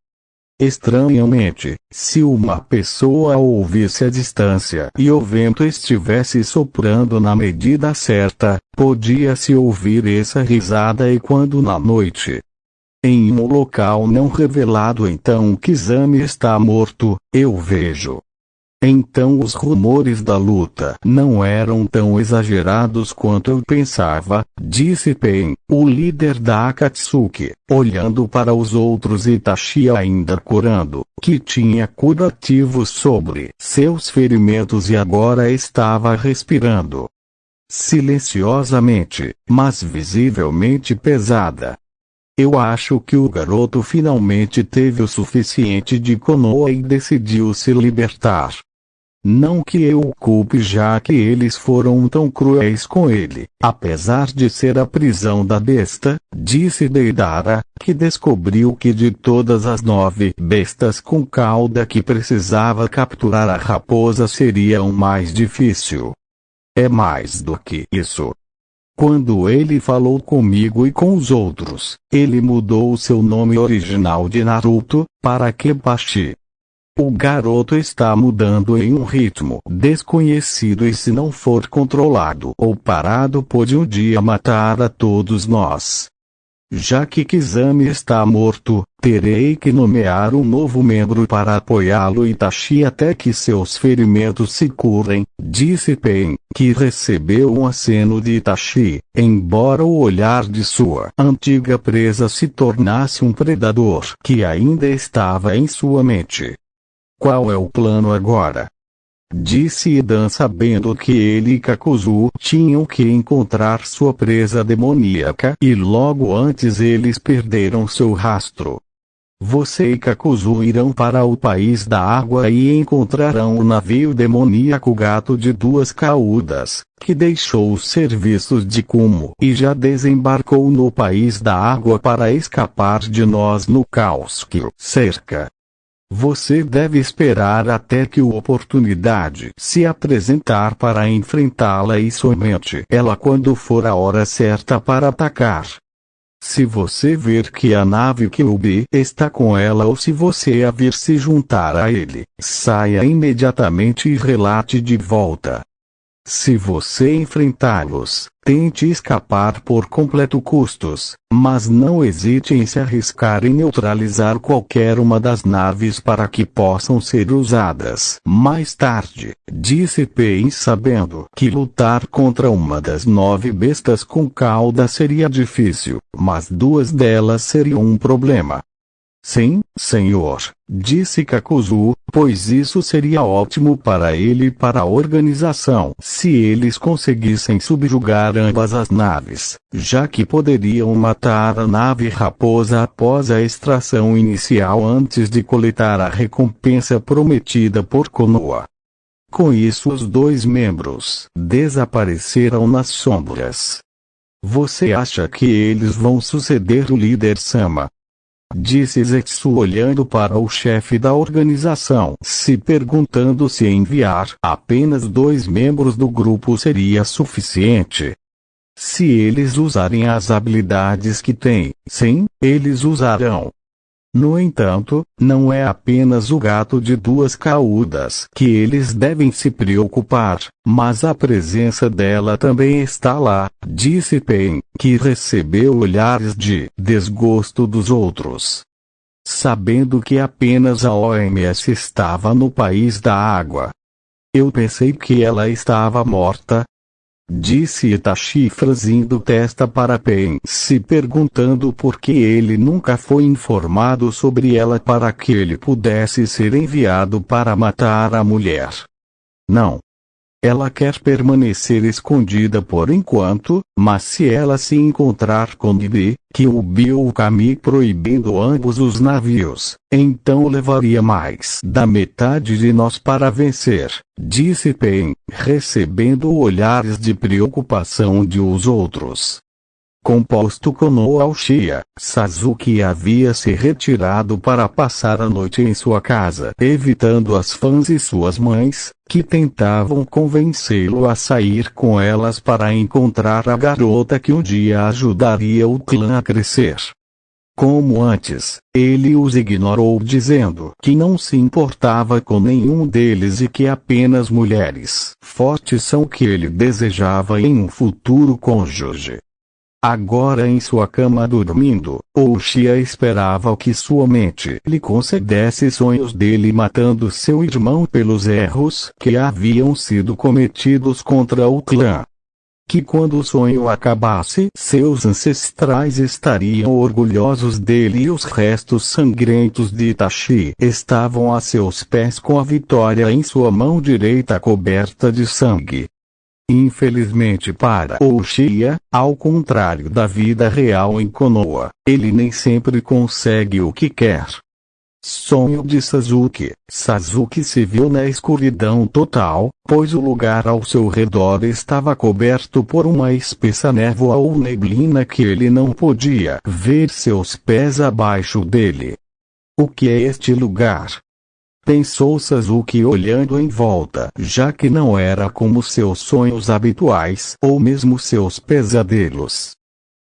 Estranhamente, se uma pessoa ouvisse à distância e o vento estivesse soprando na medida certa, podia-se ouvir essa risada e quando na noite, em um local não revelado então Kizami está morto, eu vejo. Então os rumores da luta não eram tão exagerados quanto eu pensava, disse Pain, o líder da Akatsuki, olhando para os outros Itachi ainda curando, que tinha curativos sobre seus ferimentos e agora estava respirando silenciosamente, mas visivelmente pesada. Eu acho que o garoto finalmente teve o suficiente de Konoha e decidiu se libertar. Não que eu o culpe já que eles foram tão cruéis com ele, apesar de ser a prisão da besta, disse Deidara, que descobriu que de todas as 9 bestas com cauda que precisava capturar a raposa seria o mais difícil. É mais do que isso. Quando ele falou comigo e com os outros, ele mudou o seu nome original de Naruto para Kenpachi. O garoto está mudando em um ritmo desconhecido e se não for controlado ou parado pode um dia matar a todos nós. já que Kizami está morto, terei que nomear um novo membro para apoiá-lo Itachi até que seus ferimentos se curem, disse Pain, que recebeu um aceno de Itachi, embora o olhar de sua antiga presa se tornasse um predador que ainda estava em sua mente. Qual é o plano agora? Disse Idan, sabendo que ele e Kakuzu tinham que encontrar sua presa demoníaca e logo antes eles perderam seu rastro. Você e Kakuzu irão para o país da água e encontrarão o navio demoníaco Gato de Duas Caudas, que deixou os serviços de Kumo e já desembarcou no país da água para escapar de nós no caos que o cerca. Você deve esperar até que a oportunidade se apresentar para enfrentá-la e somente ela quando for a hora certa para atacar. Se você ver que a nave Kyuubi está com ela ou se você a vir se juntar a ele, saia imediatamente e relate de volta. Se você enfrentá-los, tente escapar por completo custos, mas não hesite em se arriscar em neutralizar qualquer uma das naves para que possam ser usadas mais tarde, disse Pain, sabendo que lutar contra uma das 9 bestas com cauda seria difícil, mas 2 delas seriam um problema. Sim, senhor, disse Kakuzu, pois isso seria ótimo para ele e para a organização se eles conseguissem subjugar ambas as naves, já que poderiam matar a nave raposa após a extração inicial antes de coletar a recompensa prometida por Konoha. Com isso os 2 membros desapareceram nas sombras. Você acha que eles vão suceder o líder Sama? Disse Zetsu olhando para o chefe da organização, se perguntando se enviar apenas 2 membros do grupo seria suficiente. Se eles usarem as habilidades que têm, sim, eles usarão. No entanto, não é apenas o gato de 2 caudas que eles devem se preocupar, mas a presença dela também está lá, disse Pain, que recebeu olhares de desgosto dos outros. Sabendo que apenas a OMS estava no país da água. Eu pensei que ela estava morta. Disse Itachi franzindo testa para Pain, se perguntando por que ele nunca foi informado sobre ela para que ele pudesse ser enviado para matar a mulher. Não. Ela quer permanecer escondida por enquanto, mas se ela se encontrar com Ibi, Kyuubi ou Kami proibindo ambos os navios, então levaria mais da metade de nós para vencer, disse Pain, recebendo olhares de preocupação de os outros. Composto Konoha Uchiha, Sasuke havia se retirado para passar a noite em sua casa, evitando as fãs e suas mães, que tentavam convencê-lo a sair com elas para encontrar a garota que um dia ajudaria o clã a crescer. Como antes, ele os ignorou dizendo que não se importava com nenhum deles e que apenas mulheres fortes são o que ele desejava em um futuro cônjuge. Agora em sua cama dormindo, Uchiha esperava que sua mente lhe concedesse sonhos dele matando seu irmão pelos erros que haviam sido cometidos contra o clã. Que quando o sonho acabasse, seus ancestrais estariam orgulhosos dele e os restos sangrentos de Itachi estavam a seus pés com a vitória em sua mão direita coberta de sangue. Infelizmente para Uchiha, ao contrário da vida real em Konoha, ele nem sempre consegue o que quer. Sonho de Sasuke. Sasuke se viu na escuridão total, pois o lugar ao seu redor estava coberto por uma espessa névoa ou neblina que ele não podia ver seus pés abaixo dele. O que é este lugar? Pensou Sasuke olhando em volta, já que não era como seus sonhos habituais, ou mesmo seus pesadelos.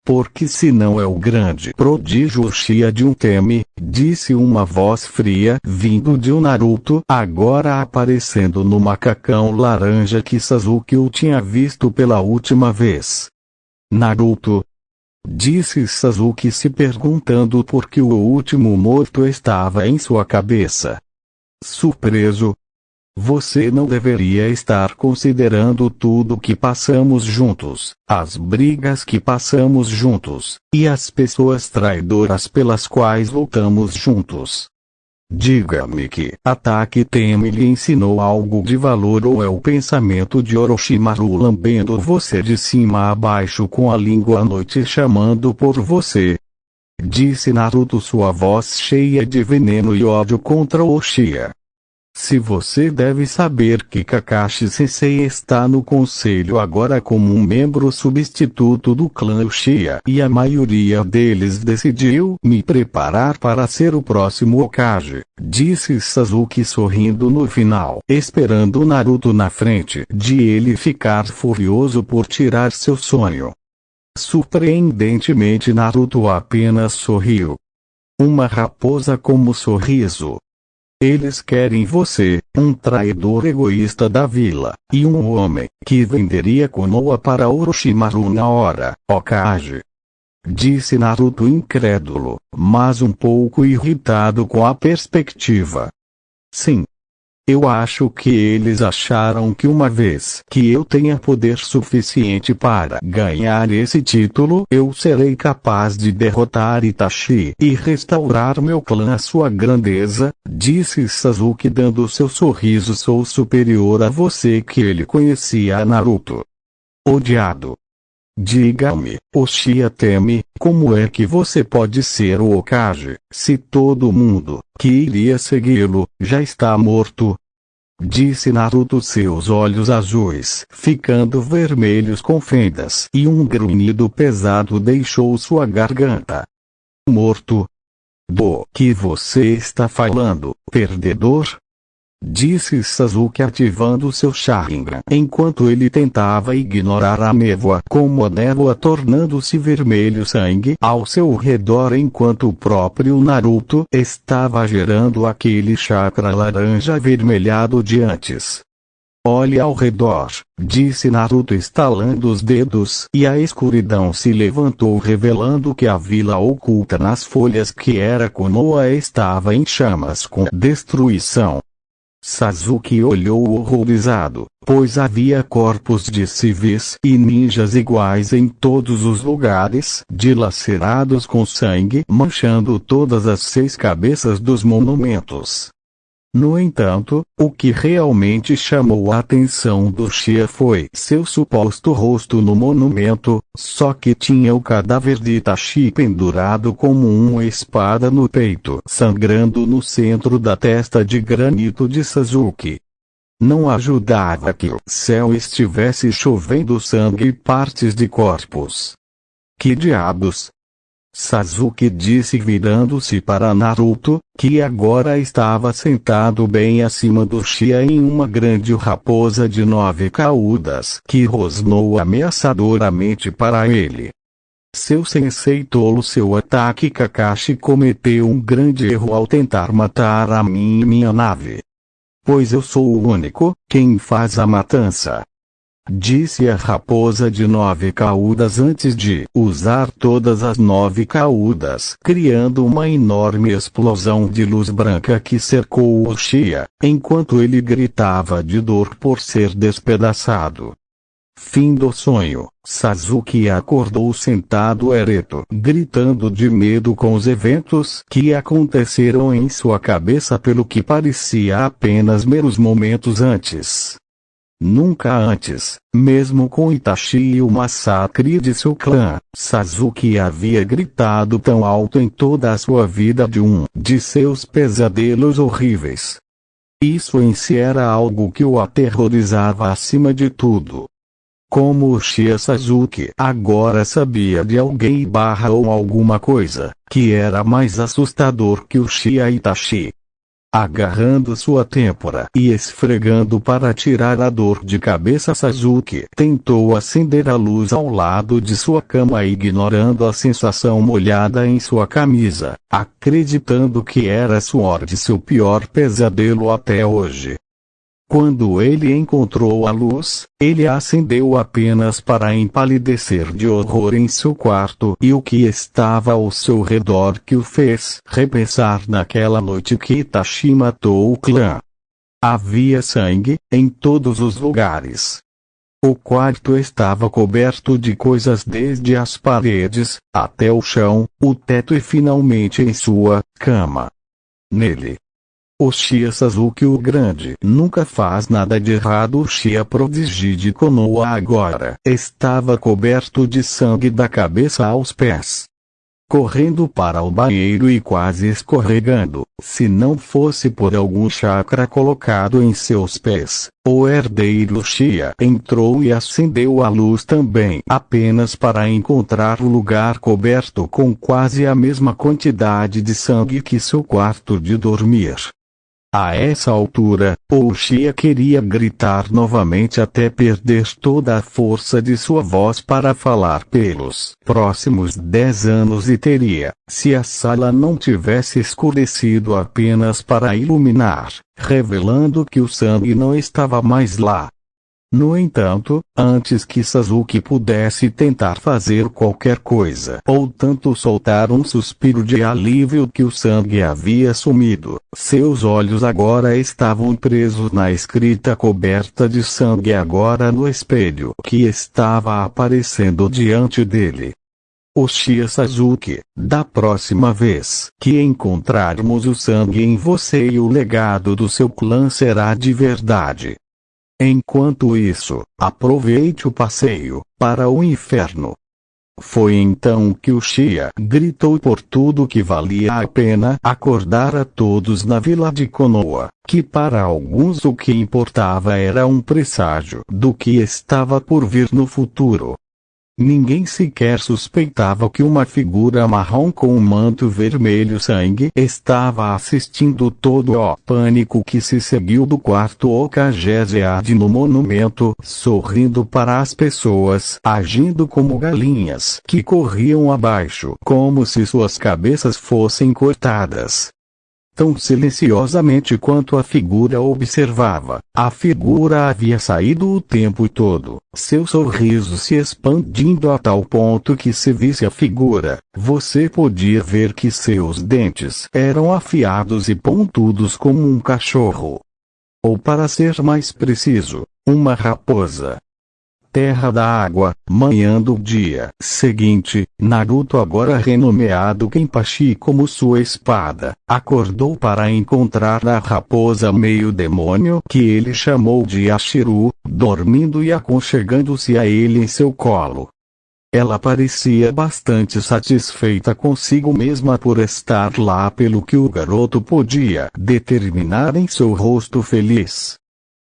Porque se não é o grande prodígio Uchiha de um Teme, disse uma voz fria vindo de um Naruto, agora aparecendo no macacão laranja que Sasuke o tinha visto pela última vez. Naruto. Disse Sasuke, se perguntando por que o último morto estava em sua cabeça. Surpreso. Você não deveria estar considerando tudo que passamos juntos, as brigas que passamos juntos, e as pessoas traidoras pelas quais lutamos juntos. Diga-me que Ataque Teme lhe ensinou algo de valor, ou é o pensamento de Orochimaru lambendo você de cima a baixo com a língua à noite chamando por você? Disse Naruto, sua voz cheia de veneno e ódio contra Uchiha. Se você deve saber que Kakashi Sensei está no conselho agora como um membro substituto do clã Uchiha e a maioria deles decidiu me preparar para ser o próximo Hokage, disse Sasuke sorrindo no final, esperando Naruto na frente de ele ficar furioso por tirar seu sonho. Surpreendentemente, Naruto apenas sorriu. Uma raposa como sorriso. Eles querem você, um traidor egoísta da vila, e um homem que venderia Konoha para Orochimaru na hora, Hokage. Disse Naruto incrédulo, mas um pouco irritado com a perspectiva. Sim. Eu acho que eles acharam que uma vez que eu tenha poder suficiente para ganhar esse título, eu serei capaz de derrotar Itachi e restaurar meu clã à sua grandeza, disse Sasuke dando seu sorriso. Sou superior a você, que ele conhecia a Naruto. Odiado. Diga-me, Uchiha Teme, como é que você pode ser o Hokage, se todo mundo que iria segui-lo já está morto? Disse Naruto, seus olhos azuis ficando vermelhos com fendas, e um grunhido pesado deixou sua garganta. Morto? Do que você está falando, perdedor? Disse Sasuke ativando seu Sharingan, enquanto ele tentava ignorar a névoa, como a névoa tornando-se vermelho sangue ao seu redor, enquanto o próprio Naruto estava gerando aquele chakra laranja avermelhado de antes. Olhe ao redor, disse Naruto estalando os dedos, e a escuridão se levantou revelando que a vila oculta nas folhas que era Konoha estava em chamas com destruição. Sasuke olhou horrorizado, pois havia corpos de civis e ninjas iguais em todos os lugares, dilacerados com sangue manchando todas as 6 cabeças dos monumentos. No entanto, o que realmente chamou a atenção do Uchiha foi seu suposto rosto no monumento, só que tinha o cadáver de Itachi pendurado como uma espada no peito, sangrando no centro da testa de granito de Sasuke. Não ajudava que o céu estivesse chovendo sangue e partes de corpos. Que diabos? Sasuke disse virando-se para Naruto, que agora estava sentado bem acima do Uchiha em uma grande raposa de 9 caudas que rosnou ameaçadoramente para ele. Seu sensei tolo, seu ataque. Kakashi cometeu um grande erro ao tentar matar a mim e minha nave. Pois eu sou o único quem faz a matança. Disse a raposa de 9 caudas antes de usar todas as 9 caudas, criando uma enorme explosão de luz branca que cercou o Uchiha, enquanto ele gritava de dor por ser despedaçado. Fim do sonho. Sasuke acordou sentado ereto, gritando de medo com os eventos que aconteceram em sua cabeça pelo que parecia apenas meros momentos antes. Nunca antes, mesmo com Itachi e o massacre de seu clã, Sasuke havia gritado tão alto em toda a sua vida de um de seus pesadelos horríveis. Isso em si era algo que o aterrorizava acima de tudo. Como Uchiha Sasuke agora sabia de alguém ou alguma coisa que era mais assustador que Uchiha Itachi. Agarrando sua têmpora e esfregando para tirar a dor de cabeça, Sasuke tentou acender a luz ao lado de sua cama, ignorando a sensação molhada em sua camisa, acreditando que era suor de seu pior pesadelo até hoje. Quando ele encontrou a luz, ele a acendeu apenas para empalidecer de horror em seu quarto e o que estava ao seu redor que o fez repensar naquela noite que Itachi matou o clã. Havia sangue em todos os lugares. O quarto estava coberto de coisas desde as paredes, até o chão, o teto e finalmente em sua cama. Nele, Uchiha Sasuke o Grande nunca faz nada de errado. Uchiha Prodigy de Konoha agora estava coberto de sangue da cabeça aos pés. Correndo para o banheiro e quase escorregando, se não fosse por algum chakra colocado em seus pés, o herdeiro Uchiha entrou e acendeu a luz também apenas para encontrar o lugar coberto com quase a mesma quantidade de sangue que seu quarto de dormir. A essa altura, Uchiha queria gritar novamente até perder toda a força de sua voz para falar pelos próximos 10 anos e teria, se a sala não tivesse escurecido apenas para iluminar, revelando que o sangue não estava mais lá. No entanto, antes que Sasuke pudesse tentar fazer qualquer coisa ou tanto soltar um suspiro de alívio que o sangue havia sumido, seus olhos agora estavam presos na escrita coberta de sangue agora no espelho que estava aparecendo diante dele. Uchiha Sasuke, da próxima vez que encontrarmos o sangue em você e o legado do seu clã será de verdade. Enquanto isso, aproveite o passeio para o inferno. Foi então que Uchiha gritou por tudo que valia a pena acordar a todos na vila de Konoha, que para alguns o que importava era um presságio do que estava por vir no futuro. Ninguém sequer suspeitava que uma figura marrom com um manto vermelho sangue estava assistindo todo o pânico que se seguiu do quarto Hokage no monumento, sorrindo para as pessoas, agindo como galinhas que corriam abaixo, como se suas cabeças fossem cortadas. Tão silenciosamente quanto a figura observava, a figura havia saído o tempo todo, seu sorriso se expandindo a tal ponto que se visse a figura, você podia ver que seus dentes eram afiados e pontudos como um cachorro. Ou para ser mais preciso, uma raposa. Terra da Água, manhã do dia seguinte, Naruto, agora renomeado Kenpachi como sua espada, acordou para encontrar a raposa meio demônio que ele chamou de Ashiru, dormindo e aconchegando-se a ele em seu colo. Ela parecia bastante satisfeita consigo mesma por estar lá, pelo que o garoto podia determinar em seu rosto feliz.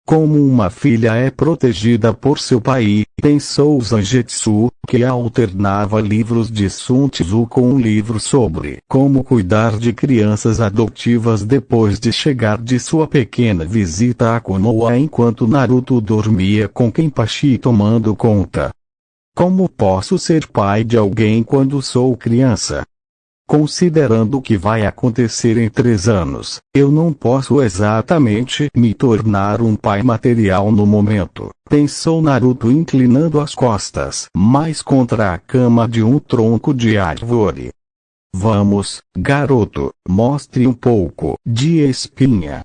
Como uma filha é protegida por seu pai, pensou Zangetsu, que alternava livros de Sun Tzu com um livro sobre como cuidar de crianças adotivas depois de chegar de sua pequena visita a Konoha enquanto Naruto dormia com Kenpachi tomando conta. Como posso ser pai de alguém quando sou criança? Considerando o que vai acontecer em 3 anos, eu não posso exatamente me tornar um pai material no momento, pensou Naruto inclinando as costas mais contra a cama de um tronco de árvore. Vamos, garoto, mostre um pouco de espinha.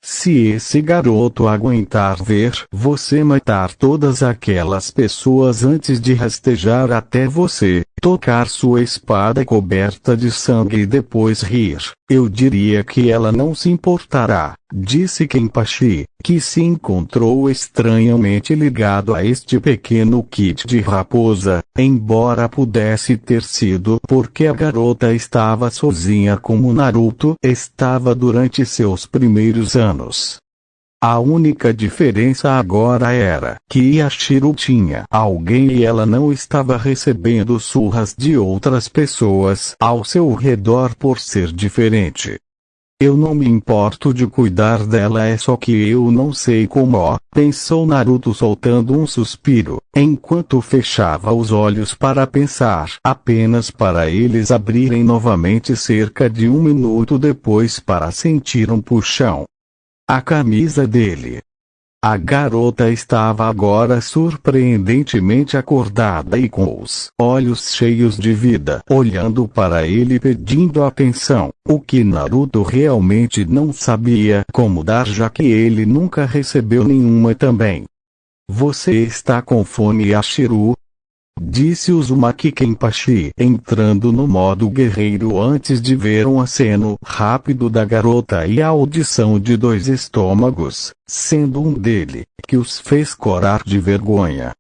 Se esse garoto aguentar ver você matar todas aquelas pessoas antes de rastejar até você, tocar sua espada coberta de sangue e depois rir, eu diria que ela não se importará, disse Kenpachi, que se encontrou estranhamente ligado a este pequeno kit de raposa, embora pudesse ter sido porque a garota estava sozinha como Naruto estava durante seus primeiros anos. A única diferença agora era que Yashiro tinha alguém e ela não estava recebendo surras de outras pessoas ao seu redor por ser diferente. Eu não me importo de cuidar dela, é só que eu não sei como, pensou Naruto soltando um suspiro, enquanto fechava os olhos para pensar, apenas para eles abrirem novamente cerca de 1 minuto depois para sentir um puxão. A camisa dele A garota estava agora surpreendentemente acordada e com os olhos cheios de vida, olhando para ele pedindo atenção, o que Naruto realmente não sabia como dar, já que ele nunca recebeu nenhuma também. Você está com fome, Yashiro? Disse Uzumaki Kenpachi, entrando no modo guerreiro antes de ver um aceno rápido da garota e a audição de dois estômagos, sendo um dele, que os fez corar de vergonha.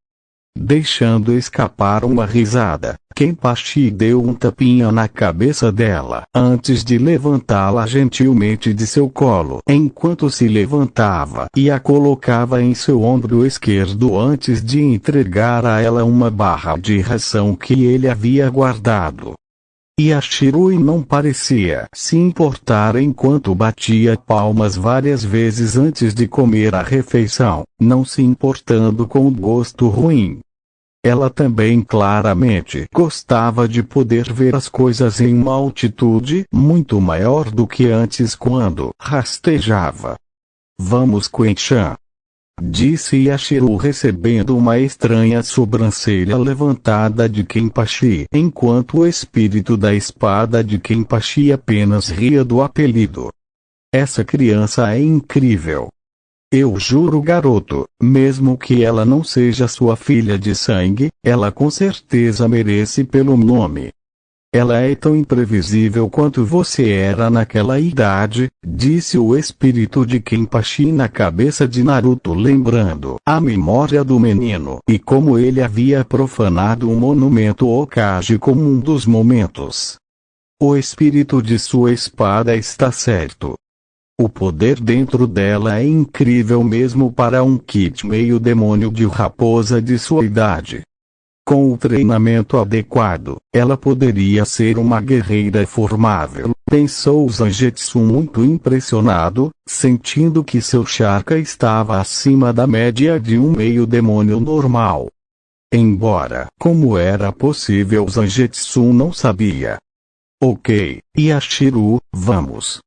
Deixando escapar uma risada, Kenpachi deu um tapinha na cabeça dela, antes de levantá-la gentilmente de seu colo, enquanto se levantava e a colocava em seu ombro esquerdo antes de entregar a ela uma barra de ração que ele havia guardado. Yashiro não parecia se importar enquanto batia palmas várias vezes antes de comer a refeição, não se importando com o gosto ruim. Ela também claramente gostava de poder ver as coisas em uma altitude muito maior do que antes quando rastejava. Vamos, Quenchan, disse Yashiro recebendo uma estranha sobrancelha levantada de Kenpachi, enquanto o espírito da espada de Kenpachi apenas ria do apelido. Essa criança é incrível. Eu juro, garoto, mesmo que ela não seja sua filha de sangue, ela com certeza merece pelo nome. Ela é tão imprevisível quanto você era naquela idade, disse o espírito de Kenpachi na cabeça de Naruto, lembrando a memória do menino e como ele havia profanado um monumento Hokage como um dos momentos. O espírito de sua espada está certo. O poder dentro dela é incrível mesmo para um kit meio demônio de raposa de sua idade. Com o treinamento adequado, ela poderia ser uma guerreira formável, pensou Zangetsu muito impressionado, sentindo que seu chakra estava acima da média de um meio demônio normal. Embora, como era possível, Zangetsu não sabia. Ok, Yashiro, vamos.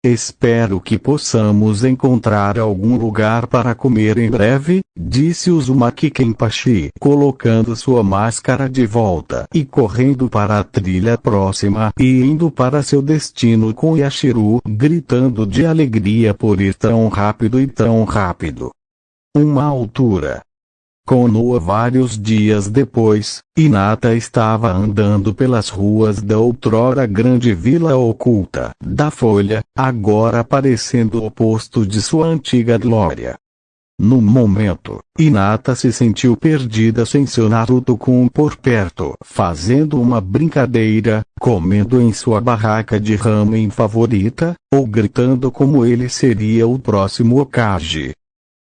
Espero que possamos encontrar algum lugar para comer em breve, disse Uzumaki Kenpachi, colocando sua máscara de volta e correndo para a trilha próxima e indo para seu destino com Yashiro gritando de alegria por ir tão rápido e tão rápido. Uma altura. Konoha vários dias depois, Hinata estava andando pelas ruas da outrora grande vila oculta da Folha, agora parecendo o oposto de sua antiga glória. No momento, Hinata se sentiu perdida sem seu Naruto por perto, fazendo uma brincadeira, comendo em sua barraca de ramen favorita, ou gritando como ele seria o próximo Hokage.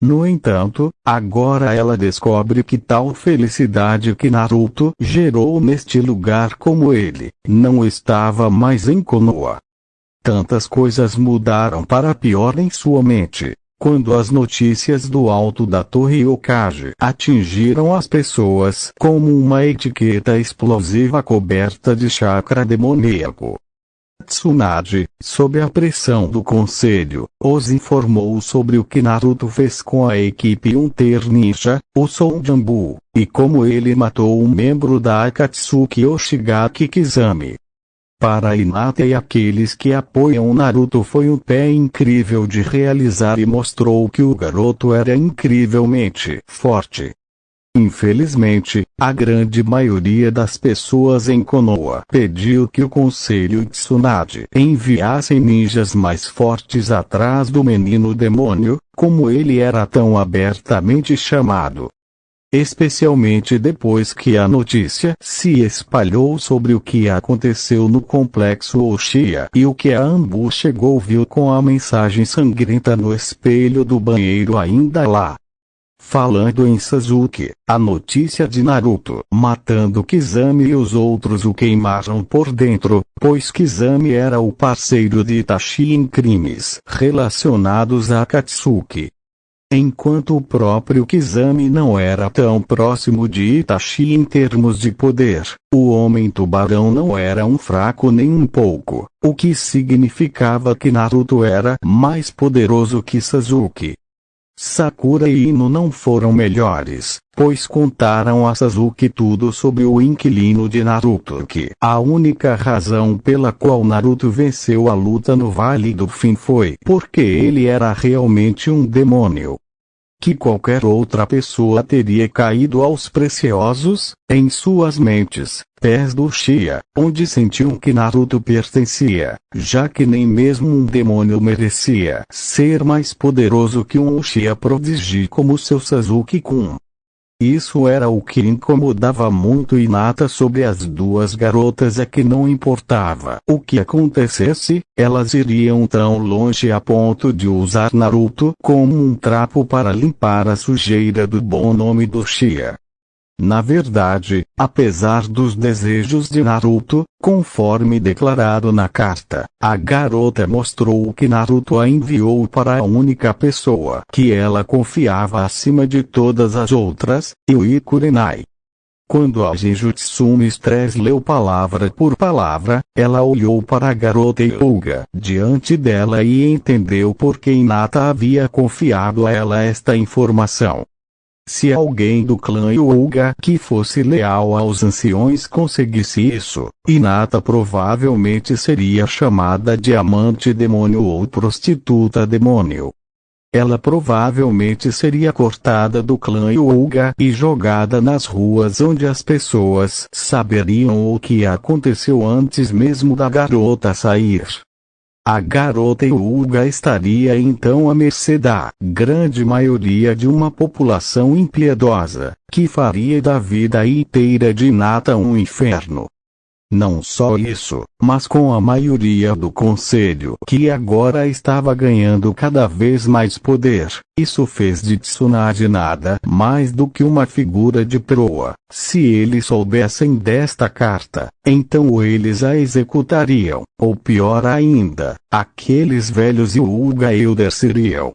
No entanto, agora ela descobre que tal felicidade que Naruto gerou neste lugar como ele, não estava mais em Konoha. Tantas coisas mudaram para pior em sua mente, quando as notícias do alto da Torre Hokage atingiram as pessoas como uma etiqueta explosiva coberta de chakra demoníaco. Tsunade, sob a pressão do conselho, os informou sobre o que Naruto fez com a equipe Hunter Ninja, o Sonjambu, e como ele matou um membro da Akatsuki Oshigaki Kizami. Para Hinata e aqueles que apoiam Naruto foi um pé incrível de realizar e mostrou que o garoto era incrivelmente forte. Infelizmente, a grande maioria das pessoas em Konoha pediu que o Conselho Tsunade enviassem ninjas mais fortes atrás do menino demônio, como ele era tão abertamente chamado. Especialmente depois que a notícia se espalhou sobre o que aconteceu no complexo Uchiha e o que a Anbu chegou viu com a mensagem sangrenta no espelho do banheiro ainda lá. Falando em Sasuke, a notícia de Naruto matando Kizami e os outros o queimaram por dentro, pois Kizami era o parceiro de Itachi em crimes relacionados a Akatsuki. Enquanto o próprio Kizami não era tão próximo de Itachi em termos de poder, o Homem-Tubarão não era um fraco nem um pouco, o que significava que Naruto era mais poderoso que Sasuke. Sakura e Ino não foram melhores, pois contaram a Sasuke tudo sobre o inquilino de Naruto, que a única razão pela qual Naruto venceu a luta no Vale do Fim foi porque ele era realmente um demônio. Que qualquer outra pessoa teria caído aos preciosos, em suas mentes, pés do Uchiha, onde sentiam que Naruto pertencia, já que nem mesmo um demônio merecia ser mais poderoso que um Uchiha prodígio como seu Sasuke-kun. Isso era o que incomodava muito Hinata sobre as duas garotas, é que não importava o que acontecesse, elas iriam tão longe a ponto de usar Naruto como um trapo para limpar a sujeira do bom nome do Uchiha. Na verdade, apesar dos desejos de Naruto, conforme declarado na carta, a garota mostrou que Naruto a enviou para a única pessoa que ela confiava acima de todas as outras, Yui Kurenai. Quando a Genjutsu Stress leu palavra por palavra, ela olhou para a garota Hyuga diante dela e entendeu por que Hinata havia confiado a ela esta informação. Se alguém do clã Hyuga que fosse leal aos anciões conseguisse isso, Hinata provavelmente seria chamada de amante demônio ou prostituta demônio. Ela provavelmente seria cortada do clã Hyuga e jogada nas ruas, onde as pessoas saberiam o que aconteceu antes mesmo da garota sair. A garota Hyuga estaria então à mercê da grande maioria de uma população impiedosa, que faria da vida inteira de Hinata um inferno. Não só isso, mas com a maioria do conselho que agora estava ganhando cada vez mais poder, isso fez de Tsunade nada mais do que uma figura de proa. Se eles soubessem desta carta, então eles a executariam, ou pior ainda, aqueles velhos Hyuga Elders iriam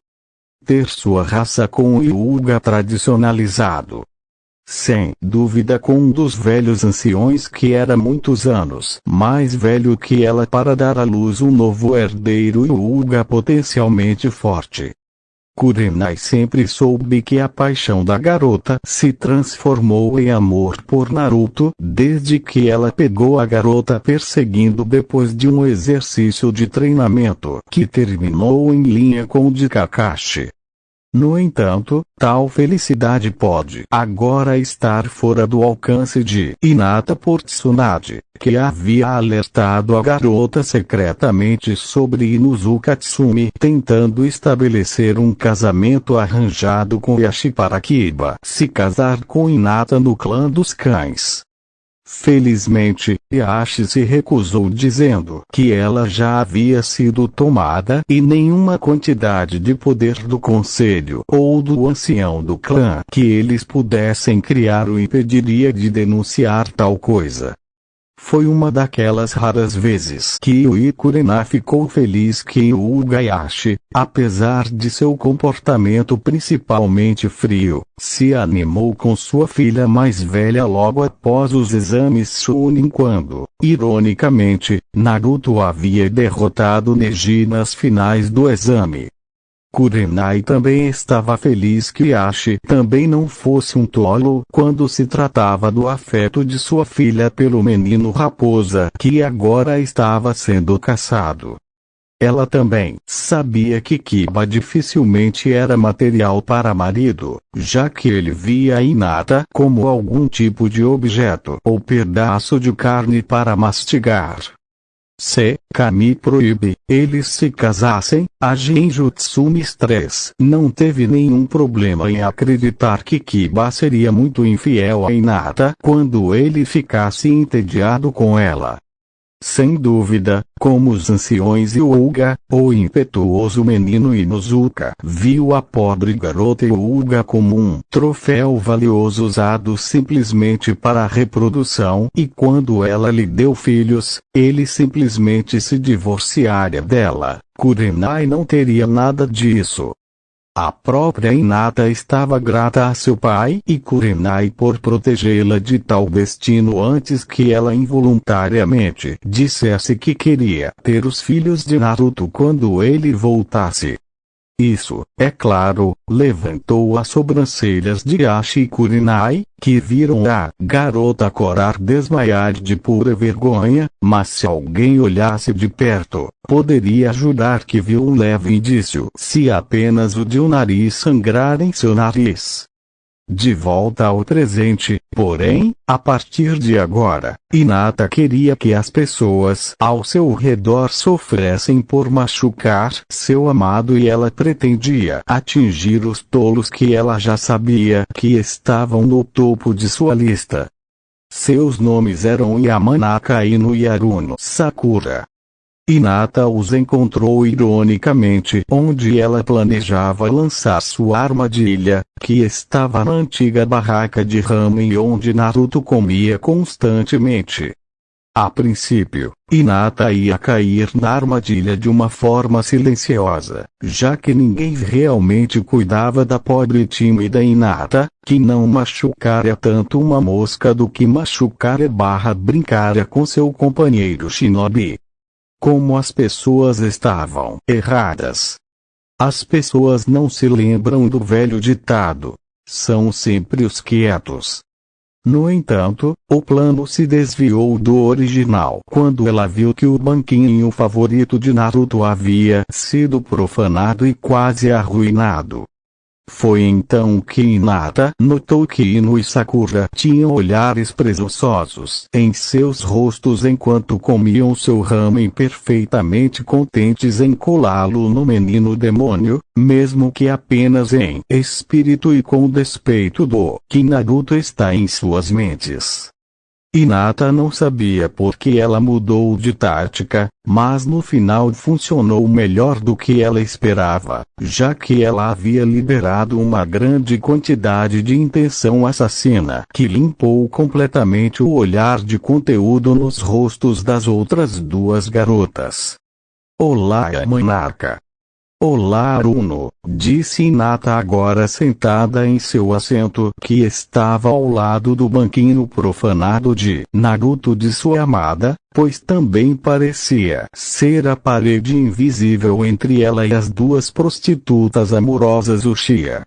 ter sua raça com o Hyuga tradicionalizado. Sem dúvida, com um dos velhos anciões que era muitos anos mais velho que ela para dar à luz um novo herdeiro Hyuga potencialmente forte. Kurenai sempre soube que a paixão da garota se transformou em amor por Naruto desde que ela pegou a garota perseguindo depois de um exercício de treinamento que terminou em linha com o de Kakashi. No entanto, tal felicidade pode agora estar fora do alcance de Hinata por Tsunade, que havia alertado a garota secretamente sobre Inuzuka Tsumi tentando estabelecer um casamento arranjado com Yashi para Kiba se casar com Hinata no clã dos cães. Felizmente, Yashi se recusou dizendo que ela já havia sido tomada e nenhuma quantidade de poder do conselho ou do ancião do clã que eles pudessem criar o impediria de denunciar tal coisa. Foi uma daquelas raras vezes que Yui Kurenai ficou feliz que Hyuga Yashi, apesar de seu comportamento principalmente frio, se animou com sua filha mais velha logo após os exames Chunin quando, ironicamente, Naruto havia derrotado Neji nas finais do exame. Kurenai também estava feliz que Yashi também não fosse um tolo quando se tratava do afeto de sua filha pelo menino raposa que agora estava sendo caçado. Ela também sabia que Kiba dificilmente era material para marido, já que ele via Hinata como algum tipo de objeto ou pedaço de carne para mastigar. Se Kami proíbe eles se casassem, a Genjutsu Mistress não teve nenhum problema em acreditar que Kiba seria muito infiel a Hinata quando ele ficasse entediado com ela. Sem dúvida, como os anciões Hyuga, o impetuoso menino Inuzuka viu a pobre garota Hyuga como um troféu valioso usado simplesmente para a reprodução e quando ela lhe deu filhos, ele simplesmente se divorciaria dela. Kurenai não teria nada disso. A própria Hinata estava grata a seu pai e Kurenai por protegê-la de tal destino antes que ela involuntariamente dissesse que queria ter os filhos de Naruto quando ele voltasse. Isso, é claro, levantou as sobrancelhas de Ashi e Kurinai, que viram a garota corar desmaiar de pura vergonha, mas se alguém olhasse de perto, poderia jurar que viu um leve indício, se apenas o de um nariz sangrar em seu nariz. De volta ao presente, porém, a partir de agora, Hinata queria que as pessoas ao seu redor sofressem por machucar seu amado e ela pretendia atingir os tolos que ela já sabia que estavam no topo de sua lista. Seus nomes eram Yamanaka Inu e Aruno Sakura. Hinata os encontrou ironicamente onde ela planejava lançar sua armadilha, que estava na antiga barraca de ramen onde Naruto comia constantemente. A princípio, Hinata ia cair na armadilha de uma forma silenciosa, já que ninguém realmente cuidava da pobre e tímida Hinata, que não machucara tanto uma mosca do que machucara / brincara com seu companheiro Shinobi. Como as pessoas estavam erradas. As pessoas não se lembram do velho ditado: são sempre os quietos. No entanto, o plano se desviou do original quando ela viu que o banquinho favorito de Naruto havia sido profanado e quase arruinado. Foi então que Hinata notou que Ino e Sakura tinham olhares presunçosos em seus rostos enquanto comiam seu ramen perfeitamente contentes em colá-lo no menino demônio, mesmo que apenas em espírito e com despeito do que Naruto está em suas mentes. Hinata não sabia por que ela mudou de tática, mas no final funcionou melhor do que ela esperava, já que ela havia liberado uma grande quantidade de intenção assassina que limpou completamente o olhar de conteúdo nos rostos das outras duas garotas. Olá, Yamanaka. Olá, Aruno, disse Hinata agora sentada em seu assento que estava ao lado do banquinho profanado de Naruto de sua amada, pois também parecia ser a parede invisível entre ela e as duas prostitutas amorosas Uchiha.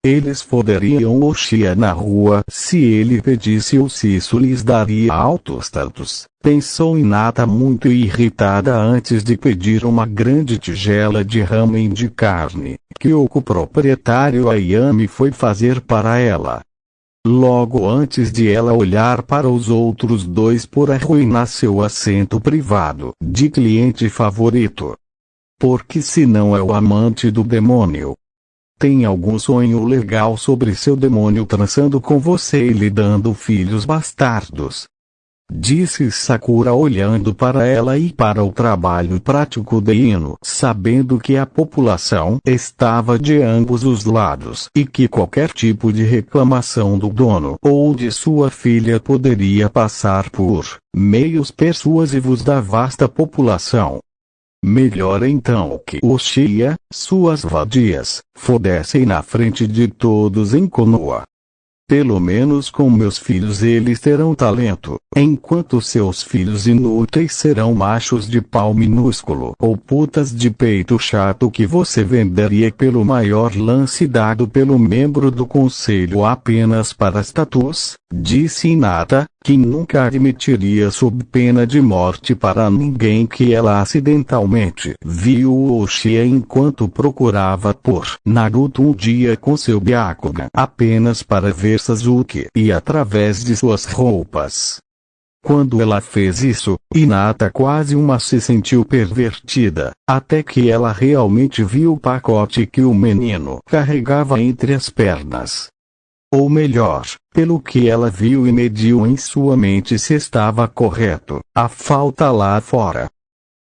Eles foderiam Uchiha na rua se ele pedisse ou se isso lhes daria altos status, pensou Hinata muito irritada antes de pedir uma grande tigela de ramen de carne, que o proprietário Ayami foi fazer para ela. Logo antes de ela olhar para os outros dois por arruinar seu assento privado de cliente favorito. Porque se não é o amante do demônio, tem algum sonho legal sobre seu demônio trançando com você e lhe dando filhos bastardos? Disse Sakura olhando para ela e para o trabalho prático de Ino, sabendo que a população estava de ambos os lados e que qualquer tipo de reclamação do dono ou de sua filha poderia passar por meios persuasivos da vasta população. Melhor então que Uchiha, suas vadias, fodessem na frente de todos em Konoha. Pelo menos com meus filhos eles terão talento, enquanto seus filhos inúteis serão machos de pau minúsculo ou putas de peito chato que você venderia pelo maior lance dado pelo membro do conselho apenas para status, disse Hinata, que nunca admitiria sob pena de morte para ninguém que ela acidentalmente viu Uchiha enquanto procurava por Naruto um dia com seu Byakugan apenas para ver Sasuke e através de suas roupas. Quando ela fez isso, Hinata quase se sentiu pervertida, até que ela realmente viu o pacote que o menino carregava entre as pernas. Ou melhor, pelo que ela viu e mediu em sua mente se estava correto, a falta lá fora.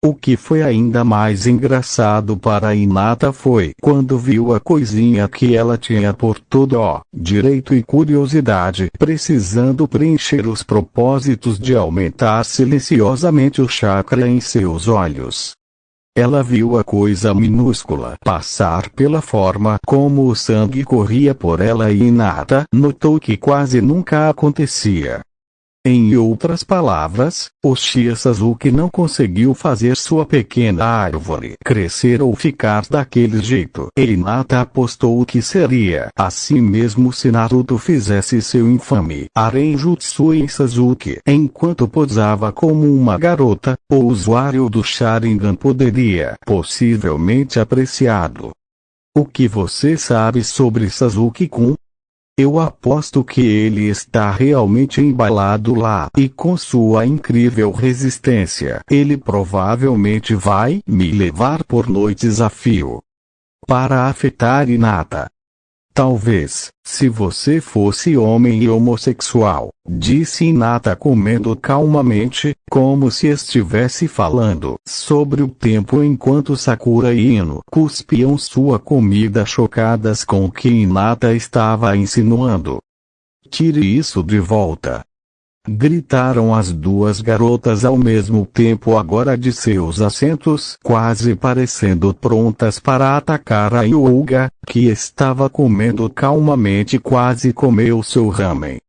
O que foi ainda mais engraçado para Hinata foi quando viu a coisinha que ela tinha por todo o direito e curiosidade precisando preencher os propósitos de aumentar silenciosamente o chakra em seus olhos. Ela viu a coisa minúscula passar pela forma como o sangue corria por ela e Hinata notou que quase nunca acontecia. Em outras palavras, Oshii Sasuke não conseguiu fazer sua pequena árvore crescer ou ficar daquele jeito. E Hinata apostou que seria assim mesmo se Naruto fizesse seu infame Arenjutsu em Sasuke. Enquanto posava como uma garota, o usuário do Sharingan poderia possivelmente apreciá-lo. O que você sabe sobre Sasuke-kun? Eu aposto que ele está realmente embalado lá, e com sua incrível resistência, ele provavelmente vai me levar por noites a fio. Para afetar Hinata. Talvez, se você fosse homem e homossexual, disse Hinata comendo calmamente, como se estivesse falando sobre o tempo enquanto Sakura e Ino cuspiam sua comida chocadas com o que Hinata estava insinuando. Tire isso de volta. Gritaram as duas garotas ao mesmo tempo agora de seus assentos, quase parecendo prontas para atacar a Hyuga, que estava comendo calmamente quase comeu seu ramen.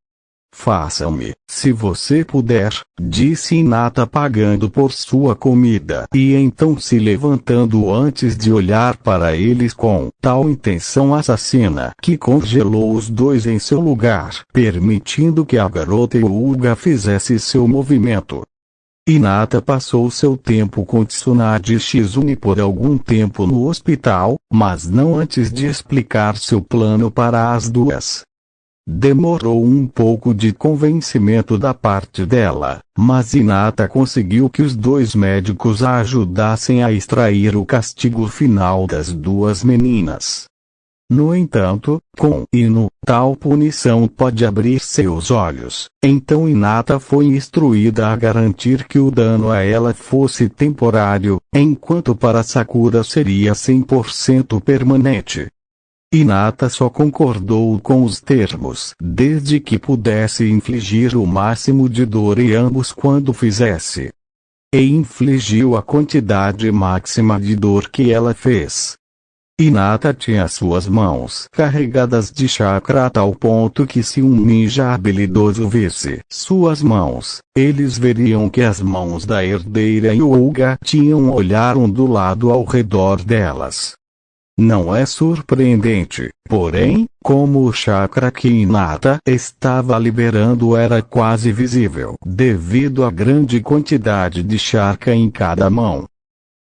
Faça-me, se você puder, disse Hinata pagando por sua comida e então se levantando antes de olhar para eles com tal intenção assassina que congelou os dois em seu lugar, permitindo que a garota Hyuga fizesse seu movimento. Hinata passou seu tempo com Tsunade Shizune por algum tempo no hospital, mas não antes de explicar seu plano para as duas. Demorou um pouco de convencimento da parte dela, mas Hinata conseguiu que os dois médicos a ajudassem a extrair o castigo final das duas meninas. No entanto, com Ino, tal punição pode abrir seus olhos. Então Hinata foi instruída a garantir que o dano a ela fosse temporário, enquanto para Sakura seria 100% permanente. Hinata só concordou com os termos, desde que pudesse infligir o máximo de dor em ambos quando fizesse. E infligiu a quantidade máxima de dor que ela fez. Hinata tinha suas mãos carregadas de chakra a tal ponto que se um ninja habilidoso visse suas mãos, eles veriam que as mãos da herdeira Hyuga tinham um olhar ondulado ao redor delas. Não é surpreendente, porém, como o chakra que Hinata estava liberando era quase visível devido à grande quantidade de chakra em cada mão.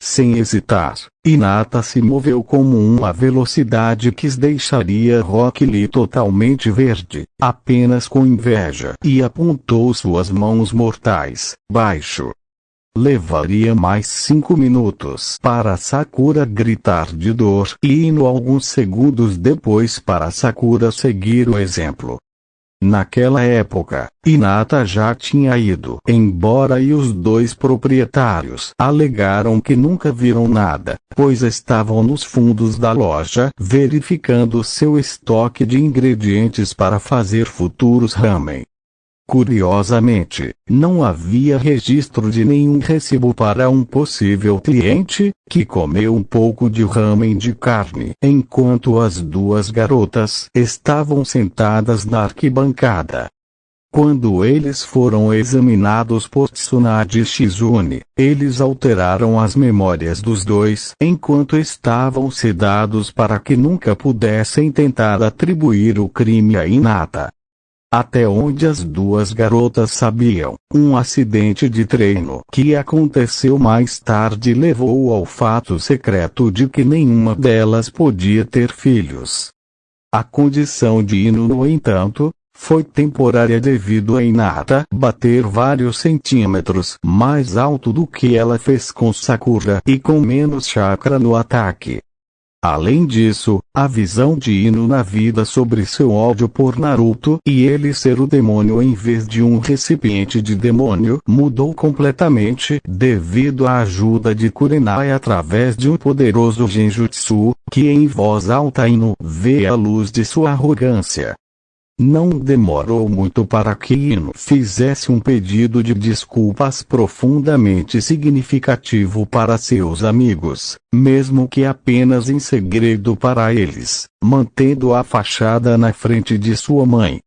Sem hesitar, Hinata se moveu como uma velocidade que deixaria Rock Lee totalmente verde, apenas com inveja, e apontou suas mãos mortais, baixo. Levaria mais 5 minutos para Sakura gritar de dor e Ino alguns segundos depois para Sakura seguir o exemplo. Naquela época, Hinata já tinha ido embora e os dois proprietários alegaram que nunca viram nada, pois estavam nos fundos da loja verificando seu estoque de ingredientes para fazer futuros ramen. Curiosamente, não havia registro de nenhum recibo para um possível cliente, que comeu um pouco de ramen de carne, enquanto as duas garotas estavam sentadas na arquibancada. Quando eles foram examinados por Tsunade Shizune, eles alteraram as memórias dos dois enquanto estavam sedados para que nunca pudessem tentar atribuir o crime a Hinata. Até onde as duas garotas sabiam, um acidente de treino que aconteceu mais tarde levou ao fato secreto de que nenhuma delas podia ter filhos. A condição de Ino, no entanto, foi temporária devido a Hinata bater vários centímetros mais alto do que ela fez com Sakura e com menos chakra no ataque. Além disso, a visão de Ino na vida sobre seu ódio por Naruto e ele ser o demônio em vez de um recipiente de demônio mudou completamente devido à ajuda de Kurenai através de um poderoso genjutsu, que em voz alta Ino vê a luz de sua arrogância. Não demorou muito para que Ino fizesse um pedido de desculpas profundamente significativo para seus amigos, mesmo que apenas em segredo para eles, mantendo a fachada na frente de sua mãe.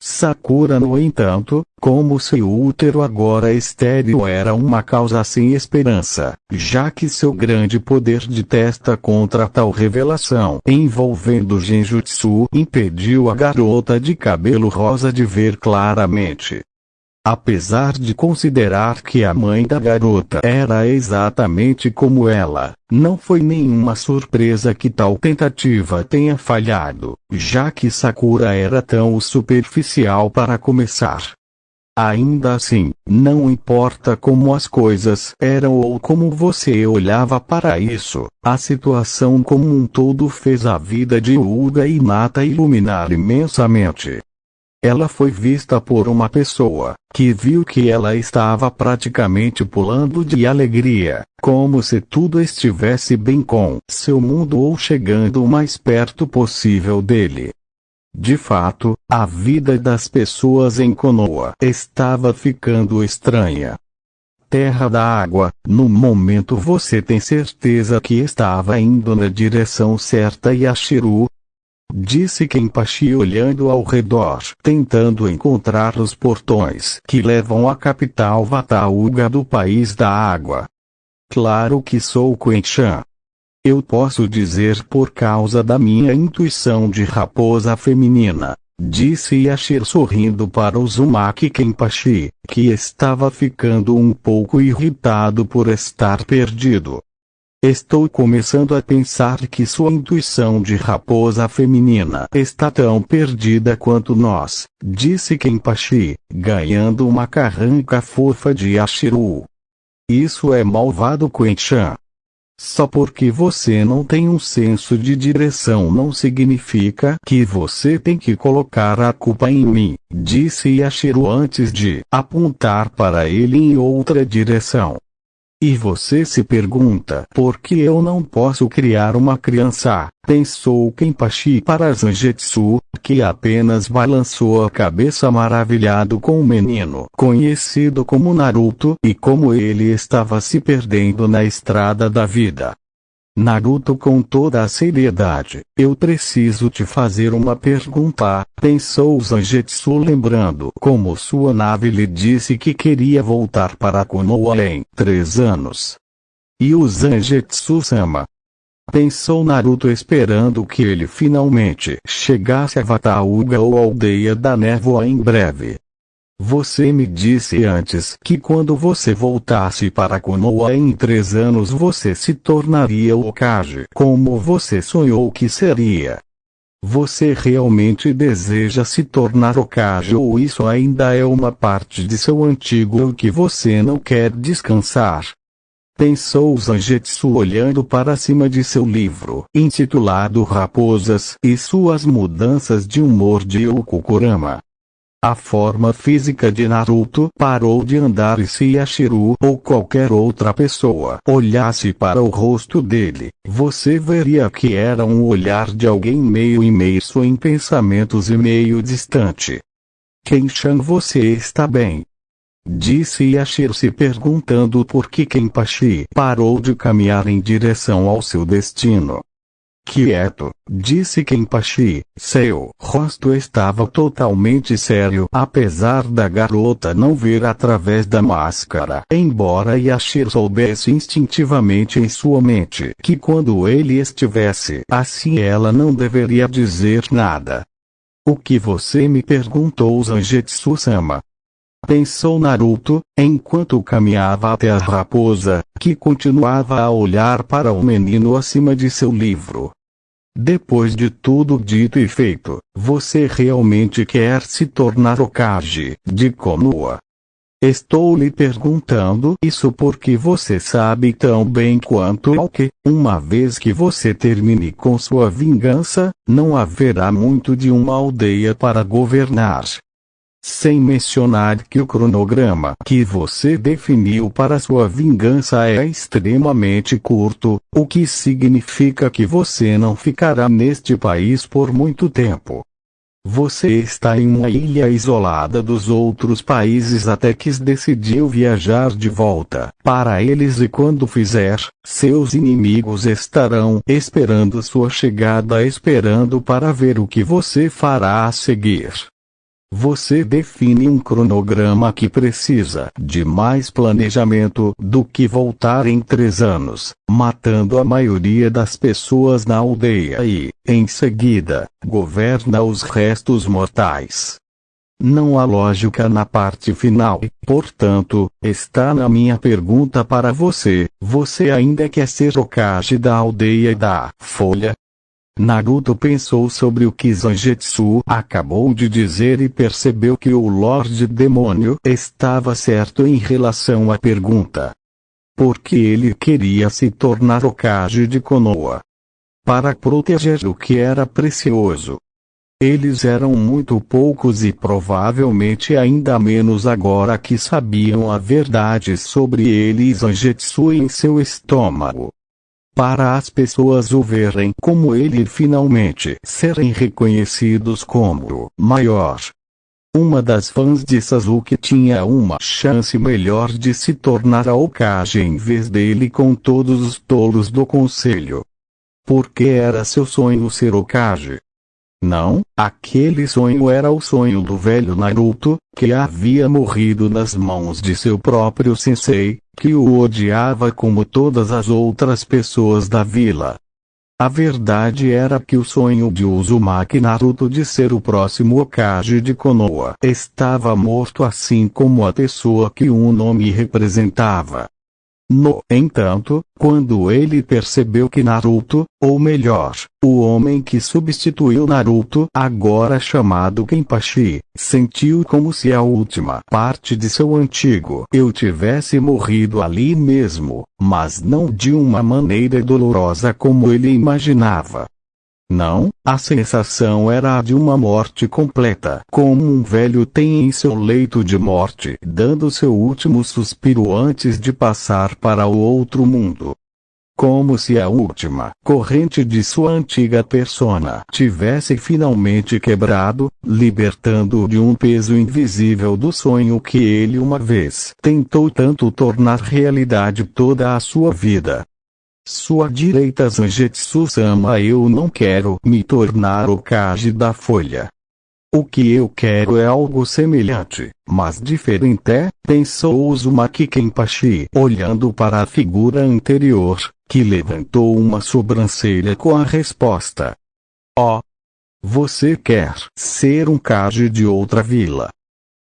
Sakura, no entanto, como seu útero agora estéril era uma causa sem esperança, já que seu grande poder de testa contra tal revelação envolvendo Genjutsu impediu a garota de cabelo rosa de ver claramente. Apesar de considerar que a mãe da garota era exatamente como ela, não foi nenhuma surpresa que tal tentativa tenha falhado, já que Sakura era tão superficial para começar. Ainda assim, não importa como as coisas eram ou como você olhava para isso, a situação como um todo fez a vida de Uga Hinata iluminar imensamente. Ela foi vista por uma pessoa, que viu que ela estava praticamente pulando de alegria, como se tudo estivesse bem com seu mundo ou chegando o mais perto possível dele. De fato, a vida das pessoas em Konoha estava ficando estranha. Terra da Água, no momento você tem certeza que estava indo na direção certa, Yashiro? Disse Kenpachi olhando ao redor, tentando encontrar os portões que levam à capital Vatauga do País da Água. Claro que sou Quenchan. Eu posso dizer por causa da minha intuição de raposa feminina, disse Yashiro sorrindo para Uzumaki Kenpachi, que estava ficando um pouco irritado por estar perdido. Estou começando a pensar que sua intuição de raposa feminina está tão perdida quanto nós, disse Kenpachi, ganhando uma carranca fofa de Yashiro. Isso é malvado, Quenchan. Só porque você não tem um senso de direção não significa que você tem que colocar a culpa em mim, disse Yashiro antes de apontar para ele em outra direção. E você se pergunta por que eu não posso criar uma criança, pensou Kenpachi para Zangetsu, que apenas balançou a cabeça maravilhado com o menino conhecido como Naruto e como ele estava se perdendo na estrada da vida. Naruto, com toda a seriedade, eu preciso te fazer uma pergunta, pensou Zangetsu, lembrando como sua nave lhe disse que queria voltar para Konoha em 3 anos. E o Zangetsu-sama? Pensou Naruto, esperando que ele finalmente chegasse a Vatauga ou Aldeia da Névoa em breve. Você me disse antes que quando você voltasse para Konoha em 3 anos você se tornaria Hokage, como você sonhou que seria. Você realmente deseja se tornar Hokage, ou isso ainda é uma parte de seu antigo eu que você não quer descansar? Pensou Zangetsu olhando para cima de seu livro, intitulado Raposas e suas mudanças de humor de Yoko-Kurama. A forma física de Naruto parou de andar, e se Yashiro ou qualquer outra pessoa olhasse para o rosto dele, você veria que era um olhar de alguém meio imerso em pensamentos e meio distante. Kenshan, você está bem? Disse Yashiro, se perguntando por que Kenpachi parou de caminhar em direção ao seu destino. Quieto, disse Kenpachi, seu rosto estava totalmente sério, apesar da garota não ver através da máscara. Embora Yashiro soubesse instintivamente em sua mente que quando ele estivesse assim ela não deveria dizer nada. O que você me perguntou, Zangetsu-sama? Pensou Naruto, enquanto caminhava até a raposa, que continuava a olhar para o menino acima de seu livro. Depois de tudo dito e feito, você realmente quer se tornar Hokage de Konoha? Estou lhe perguntando isso porque você sabe tão bem quanto eu que, uma vez que você termine com sua vingança, não haverá muito de uma aldeia para governar. Sem mencionar que o cronograma que você definiu para sua vingança é extremamente curto, o que significa que você não ficará neste país por muito tempo. Você está em uma ilha isolada dos outros países até que decidiu viajar de volta para eles, e quando fizer, seus inimigos estarão esperando sua chegada, esperando para ver o que você fará a seguir. Você define um cronograma que precisa de mais planejamento do que voltar em 3 anos, matando a maioria das pessoas na aldeia e, em seguida, governa os restos mortais. Não há lógica na parte final, portanto, está na minha pergunta para você: você ainda quer ser Hokage da aldeia da Folha? Naruto pensou sobre o que Zangetsu acabou de dizer e percebeu que o Lorde Demônio estava certo em relação à pergunta. Porque ele queria se tornar Hokage de Konoha. Para proteger o que era precioso. Eles eram muito poucos e provavelmente ainda menos agora que sabiam a verdade sobre ele e Zangetsu em seu estômago. Para as pessoas o verem como ele e finalmente serem reconhecidos como o maior. Uma das fãs de Sasuke tinha uma chance melhor de se tornar a Hokage em vez dele com todos os tolos do conselho. Porque era seu sonho ser Hokage. Não, aquele sonho era o sonho do velho Naruto, que havia morrido nas mãos de seu próprio sensei, que o odiava como todas as outras pessoas da vila. A verdade era que o sonho de Uzumaki Naruto de ser o próximo Hokage de Konoha estava morto, assim como a pessoa que o nome representava. No entanto, quando ele percebeu que Naruto, ou melhor, o homem que substituiu Naruto, agora chamado Kenpachi, sentiu como se a última parte de seu antigo eu tivesse morrido ali mesmo, mas não de uma maneira dolorosa como ele imaginava. Não, a sensação era a de uma morte completa, como um velho tem em seu leito de morte, dando seu último suspiro antes de passar para o outro mundo. Como se a última corrente de sua antiga persona tivesse finalmente quebrado, libertando-o de um peso invisível do sonho que ele uma vez tentou tanto tornar realidade toda a sua vida. Sua direita Zangetsu-sama, eu não quero me tornar Hokage da Folha. O que eu quero é algo semelhante, mas diferente, pensou Uzumaki Kenpachi, olhando para a figura anterior, que levantou uma sobrancelha com a resposta. Oh! Você quer ser um Hokage de outra vila?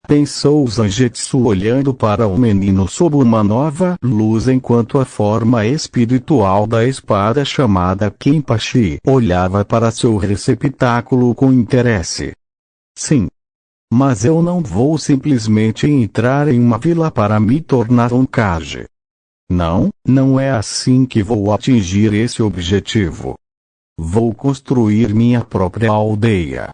Pensou Zangetsu olhando para o menino sob uma nova luz enquanto a forma espiritual da espada chamada Kenpachi olhava para seu receptáculo com interesse. Sim. Mas eu não vou simplesmente entrar em uma vila para me tornar um Hokage. Não, não é assim que vou atingir esse objetivo. Vou construir minha própria aldeia.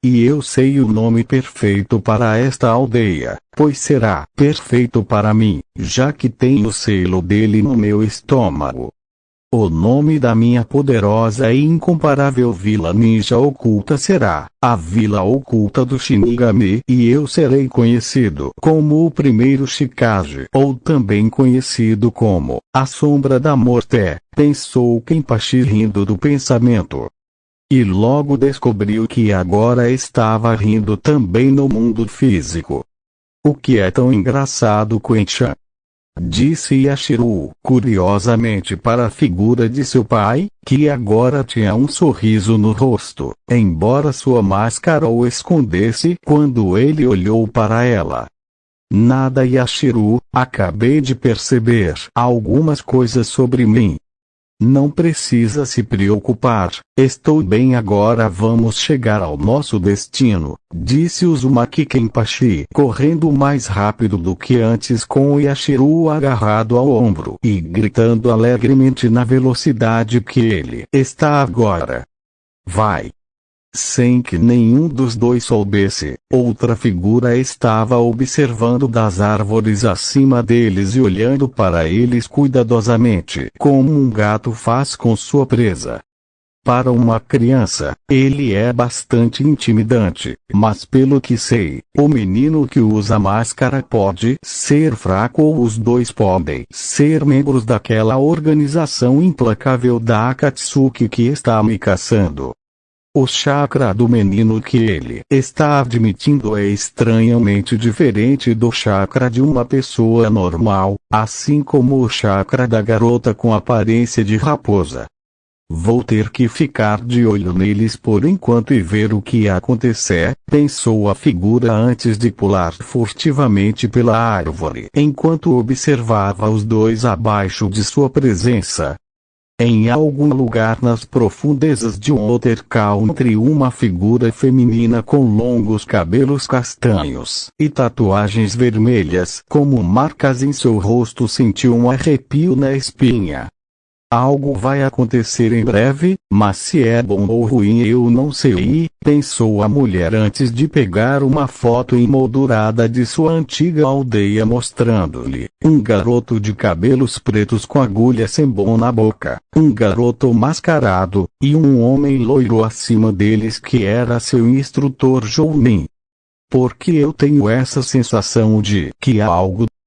E eu sei o nome perfeito para esta aldeia, pois será perfeito para mim, já que tenho o selo dele no meu estômago. O nome da minha poderosa e incomparável Vila Ninja Oculta será a Vila Oculta do Shinigami, e eu serei conhecido como o primeiro Hokage, ou também conhecido como a Sombra da Morte, pensou Kenpachi rindo do pensamento. E logo descobriu que agora estava rindo também no mundo físico. O que é tão engraçado, Quenchan? Disse Yashiro, curiosamente para a figura de seu pai, que agora tinha um sorriso no rosto, embora sua máscara o escondesse quando ele olhou para ela. Nada, Yashiro, acabei de perceber algumas coisas sobre mim. Não precisa se preocupar, estou bem agora, vamos chegar ao nosso destino, disse Uzumaki Kenpachi, correndo mais rápido do que antes com o Yashiro agarrado ao ombro e gritando alegremente na velocidade que ele está agora. Vai! Sem que nenhum dos dois soubesse, outra figura estava observando das árvores acima deles e olhando para eles cuidadosamente, como um gato faz com sua presa. Para uma criança, ele é bastante intimidante, mas pelo que sei, o menino que usa máscara pode ser fraco ou os dois podem ser membros daquela organização implacável da Akatsuki que está me caçando. O chakra do menino que ele está admitindo é estranhamente diferente do chakra de uma pessoa normal, assim como o chakra da garota com aparência de raposa. Vou ter que ficar de olho neles por enquanto e ver o que acontecer, pensou a figura antes de pular furtivamente pela árvore enquanto observava os dois abaixo de sua presença. Em algum lugar nas profundezas de um Otter Country, uma figura feminina com longos cabelos castanhos e tatuagens vermelhas como marcas em seu rosto sentiu um arrepio na espinha. Algo vai acontecer em breve, mas se é bom ou ruim eu não sei, pensou a mulher antes de pegar uma foto emoldurada de sua antiga aldeia mostrando-lhe um garoto de cabelos pretos com agulha sembom na boca, um garoto mascarado, e um homem loiro acima deles que era seu instrutor Jounin. Porque eu tenho essa sensação de que há algo